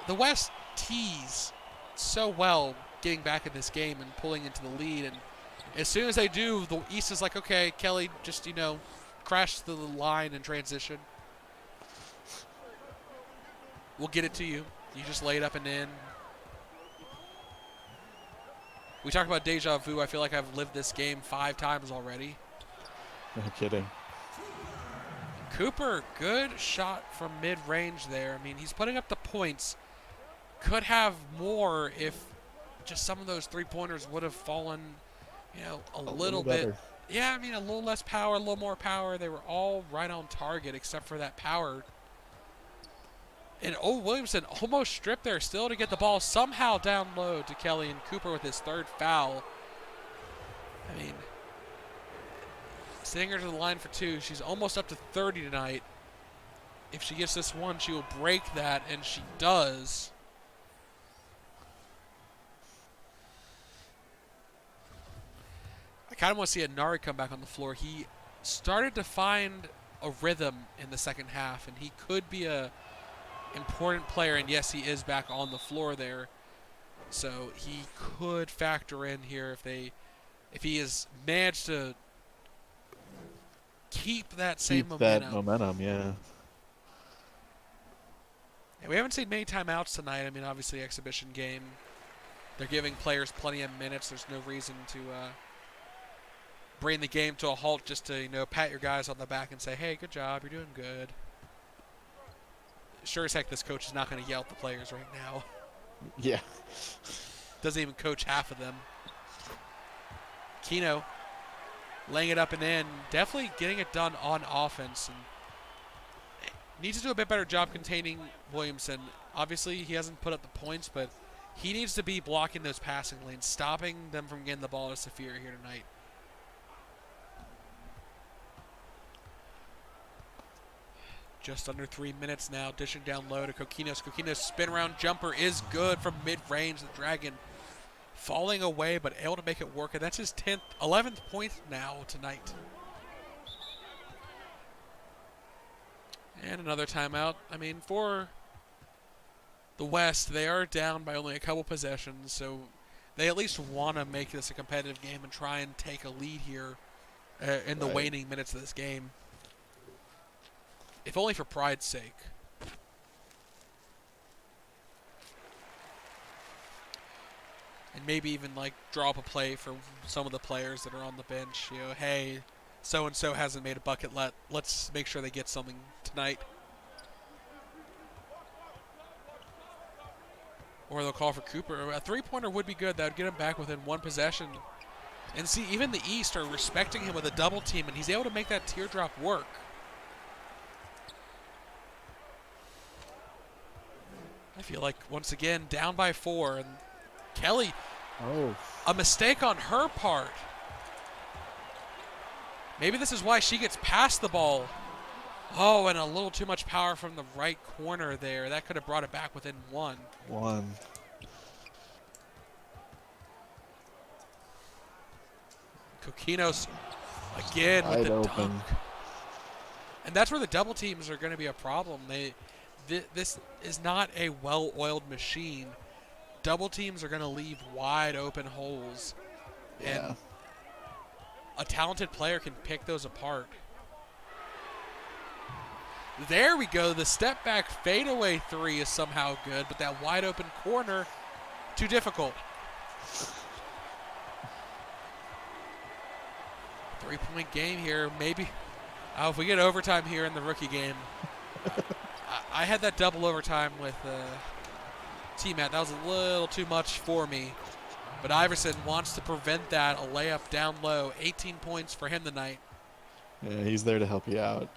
The West tees so well getting back in this game and pulling into the lead, and as soon as they do, the East is like, okay, Kelly, just, crash to the line and transition. We'll get it to you. You just lay it up and in. We talk about deja vu. I feel like I've lived this game 5 times already. No kidding. Cooper, good shot from mid-range there. I mean, he's putting up the points. Could have more if just some of those 3-pointers would have fallen, a little bit. Better. Yeah, I mean, a little less power, a little more power. They were all right on target except for that power. And Williamson almost stripped there still to get the ball somehow down low to Kelly, and Cooper with his 3rd foul. I mean, sending her to the line for 2. She's almost up to 30 tonight. If she gets this one, she will break that, and she does. I kind of want to see Nari come back on the floor. He started to find a rhythm in the second half, and he could be a important player, and yes, he is back on the floor there, so he could factor in here if he has managed to keep that same momentum. That momentum, yeah. And we haven't seen many timeouts tonight. I mean, obviously, exhibition game. They're giving players plenty of minutes. There's no reason to bring the game to a halt just to pat your guys on the back and say, hey, good job, you're doing good. Sure as heck, this coach is not going to yell at the players right now. Yeah. Doesn't even coach half of them. Keno laying it up and in. Definitely getting it done on offense. And needs to do a bit better job containing Williamson. Obviously, he hasn't put up the points, but he needs to be blocking those passing lanes, stopping them from getting the ball to Safira here tonight. Just under 3 minutes now, dishing down low to Kokinos. Kokinos' spin around jumper is good from mid-range. The Dragon falling away, but able to make it work. And that's his 11th point now tonight. And another timeout. I mean, for the West, they are down by only a couple possessions, so they at least want to make this a competitive game and try and take a lead here in the waning minutes of this game. If only for pride's sake. And maybe even draw up a play for some of the players that are on the bench. Hey, so-and-so hasn't made a bucket. Let's make sure they get something tonight. Or they'll call for Cooper. A 3-pointer would be good. That would get him back within 1 possession. And see, even the East are respecting him with a double team, and he's able to make that teardrop work. I feel like, once again, down by 4, and Kelly, Oh, a mistake on her part. Maybe this is why she gets past the ball. Oh, and a little too much power from the right corner there. That could have brought it back within 1. one. Coquinos again with Wide the open. dunk. And that's where the double teams are going to be a problem. This is not a well-oiled machine. Double teams are going to leave wide open holes. Yeah. And a talented player can pick those apart. There we go. The step back fadeaway 3 is somehow good, but that wide open corner, too difficult. 3-point game here. Maybe if we get overtime here in the rookie game. I had that double overtime with T-Matt. That was a little too much for me. But Iverson wants to prevent that. A layup down low. 18 points for him tonight. Yeah, he's there to help you out.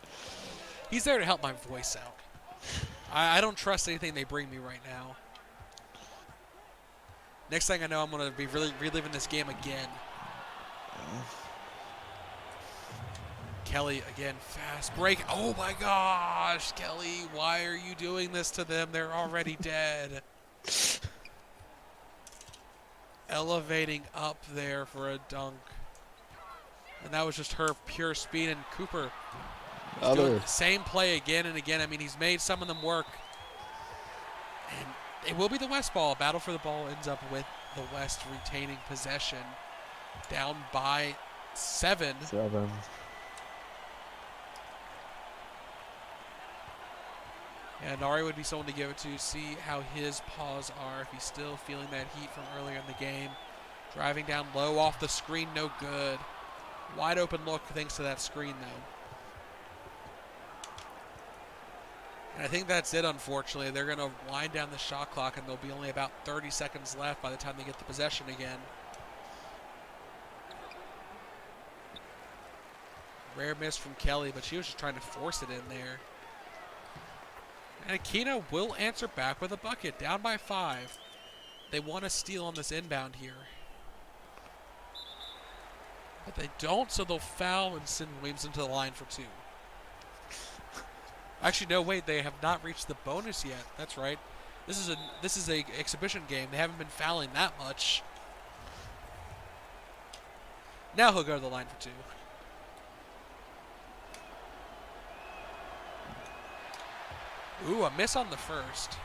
He's there to help my voice out. I don't trust anything they bring me right now. Next thing I know, I'm going to be really reliving this game again. Kelly, again, fast break. Oh, my gosh, Kelly, why are you doing this to them? They're already dead. Elevating up there for a dunk. And that was just her pure speed. And Cooper doing the same play again and again. I mean, he's made some of them work. And it will be the West ball. Battle for the ball ends up with the West retaining possession. Down by 7. 7. And Ari would be someone to give it to, see how his paws are, if he's still feeling that heat from earlier in the game. Driving down low off the screen, no good. Wide open look thanks to that screen, though. And I think that's it, unfortunately. They're going to wind down the shot clock, and there'll be only about 30 seconds left by the time they get the possession again. Rare miss from Kelly, but she was just trying to force it in there. And Aquino will answer back with a bucket, down by 5. They want to steal on this inbound here. But they don't, so they'll foul and send Williamson to the line for 2. Actually, no, wait, they have not reached the bonus yet. That's right. This is a exhibition game. They haven't been fouling that much. Now he'll go to the line for 2. Ooh, a miss on the first.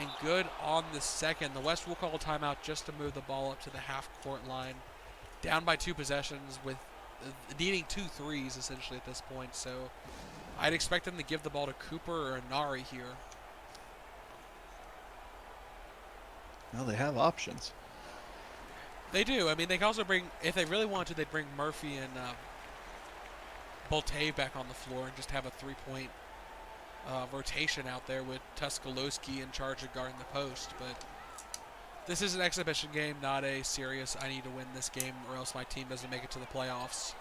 And good on the second. The West will call a timeout just to move the ball up to the half-court line. Down by 2 possessions with needing 2 threes, essentially, at this point. So I'd expect them to give the ball to Cooper or Nari here. Well, they have options. They do. I mean, they can also bring, if they really wanted to, they'd bring Murphy and Bolte back on the floor and just have a 3-point rotation out there with Tuskolowski in charge of guarding the post. But this is an exhibition game, not a serious, I need to win this game or else my team doesn't make it to the playoffs.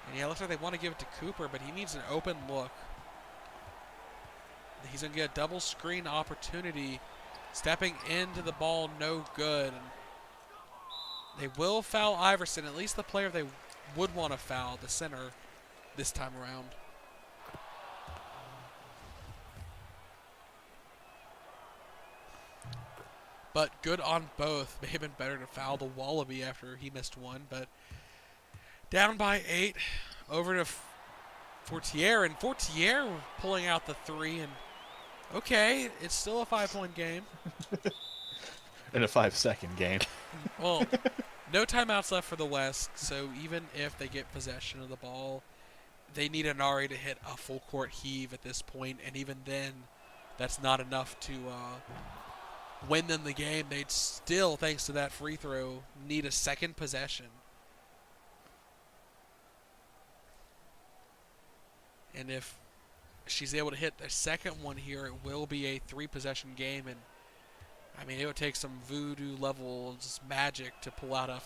And yeah, it looks like they want to give it to Cooper, but he needs an open look. He's going to get a double screen opportunity. Stepping into the ball, no good. And they will foul Iverson, at least the player they would want to foul, the center, this time around. But good on both. May have been better to foul the Wallaby after he missed one, but down by 8, over to Fortier, and Fortier pulling out the 3, and okay, it's still a 5-point game. In a 5-second game. Well, no timeouts left for the West, so even if they get possession of the ball, they need Anari to hit a full court heave at this point, and even then, that's not enough to win them the game. They'd still, thanks to that free throw, need a second possession. And if she's able to hit the second one here, it will be a 3-possession game, and I mean, it would take some voodoo level just magic to pull out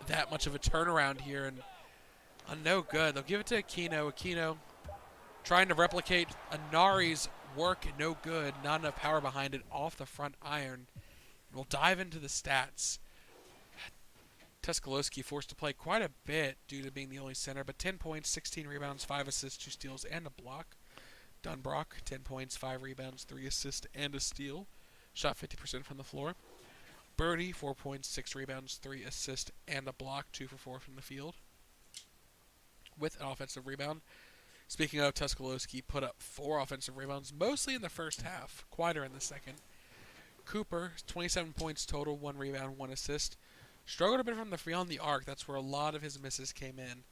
that much of a turnaround here, and no good. They'll give it to Aquino. Aquino trying to replicate Anari's work, no good. Not enough power behind it, off the front iron. We'll dive into the stats. Tuskalowski forced to play quite a bit due to being the only center, but 10 points, 16 rebounds, 5 assists, 2 steals, and a block. Dunbrock, 10 points, 5 rebounds, 3 assists, and a steal. Shot 50% from the floor. Birdie, 4 points, 6 rebounds, 3 assists, and a block, 2 for 4 from the field, with an offensive rebound. Speaking of, Tuskalowski put up 4 offensive rebounds, mostly in the first half, quieter in the second. Cooper, 27 points total, 1 rebound, 1 assist. Struggled a bit from the beyond the arc. That's where a lot of his misses came in.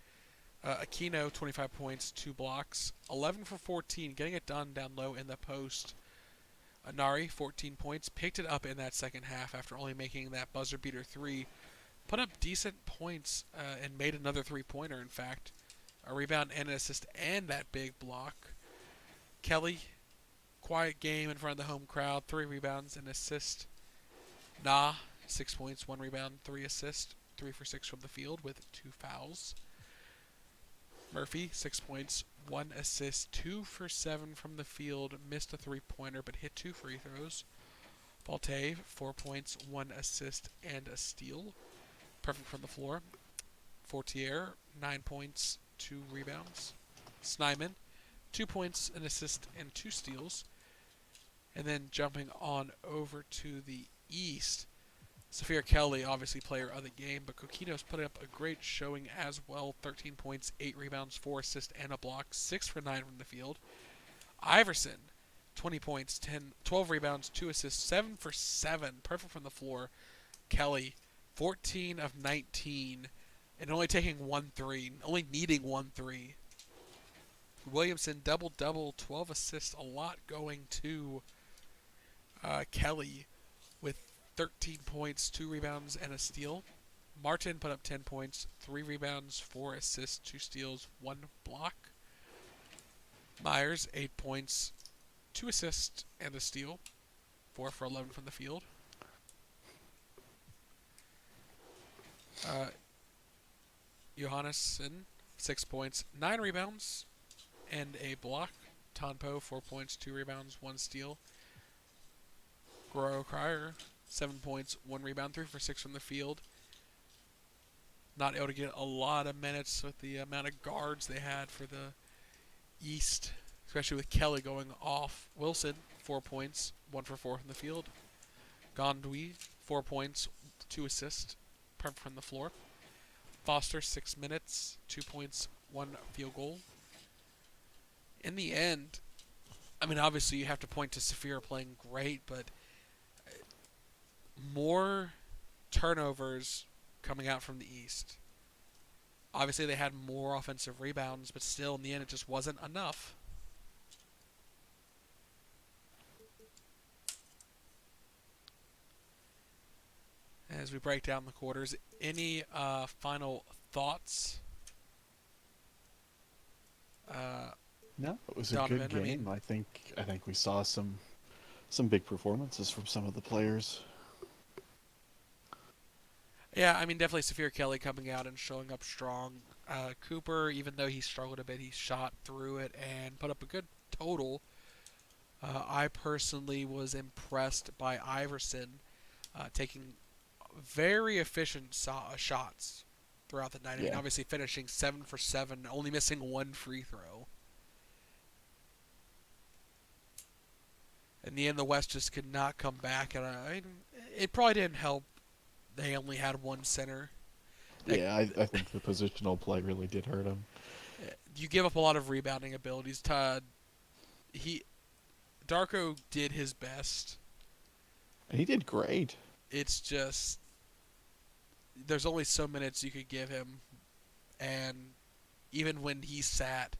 Aquino, 25 points, 2 blocks, 11 for 14, getting it done down low in the post. Anari, 14 points, picked it up in that second half after only making that buzzer beater 3. Put up decent points and made another 3-pointer, in fact. A rebound and an assist and that big block. Kelly, quiet game in front of the home crowd, 3 rebounds and assist. 6 points, 1 rebound, 3 assists, 3 for 6 from the field with 2 fouls. Murphy, 6 points, 1 assist, 2 for 7 from the field, missed a 3-pointer but hit 2 free throws. Valte, 4 points, 1 assist, and a steal. Perfect from the floor. Fortier, 9 points, 2 rebounds. Snyman, 2 points, an assist, and 2 steals. And then jumping on over to the East, Saphir Kelly, obviously player of the game, but Coquino's put up a great showing as well. 13 points, 8 rebounds, 4 assists, and a block. 6 for 9 from the field. Iverson, 20 points, 12 rebounds, 2 assists, 7 for 7. Perfect from the floor. Kelly, 14 of 19, and only taking 1 3. Only needing 1 3. Williamson, double-double, 12 assists. A lot going to Kelly with 13 points, 2 rebounds, and a steal. Martin put up 10 points, 3 rebounds, 4 assists, 2 steals, 1 block. Myers, 8 points, 2 assists, and a steal. 4 for 11 from the field. Johannesson, 6 points, 9 rebounds, and a block. Tonpo, 4 points, 2 rebounds, 1 steal. Goro Cryer, 7 points, 1 rebound, 3 for 6 from the field. Not able to get a lot of minutes with the amount of guards they had for the East, especially with Kelly going off. Wilson, 4 points, 1 for 4 from the field. Gondwi, 4 points, 2 assists, perfect from the floor. Foster, 6 minutes, 2 points, 1 field goal. In the end, I mean, obviously you have to point to Saphir playing great, but more turnovers coming out from the East. Obviously they had more offensive rebounds, but still in the end it just wasn't enough. As we break down the quarters, any final thoughts? No, it was a Donovan, good game. I think we saw some big performances from some of the players. Yeah, I mean, definitely Saphir Kelly coming out and showing up strong. Cooper, even though he struggled a bit, he shot through it and put up a good total. I personally was impressed by Iverson taking very efficient shots throughout the night. I mean, Yeah. obviously finishing 7 for 7, only missing 1 free throw. In the end, the West just could not come back, and it probably didn't help. They only had 1 center. Yeah, I think the positional play really did hurt him. You give up a lot of rebounding abilities. Darko did his best. And he did great. It's just there's only so minutes you could give him, and even when he sat,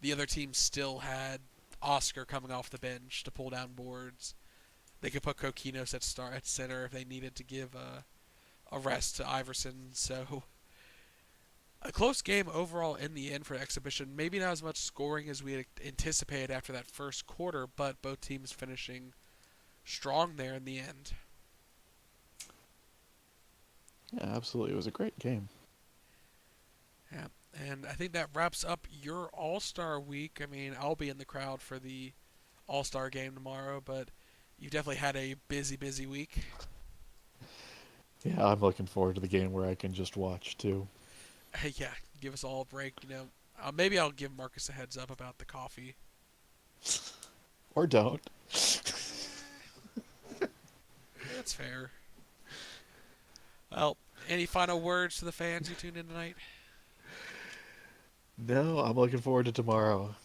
the other team still had Oscar coming off the bench to pull down boards. They could put Kokinos at center if they needed to give a rest to Iverson. So A close game overall in the end for exhibition. Maybe not as much scoring as we had anticipated after that first quarter, but both teams finishing strong there in the end. Yeah, absolutely. It was a great game. Yeah, and I think that wraps up your All-Star week. I mean, I'll be in the crowd for the All-Star game tomorrow, but you definitely had a busy week. Yeah, I'm looking forward to the game where I can just watch too. Yeah, give us all a break. Maybe I'll give Marcus a heads up about the coffee. Or don't. That's fair. Well, any final words to the fans who tuned in tonight? No, I'm looking forward to tomorrow.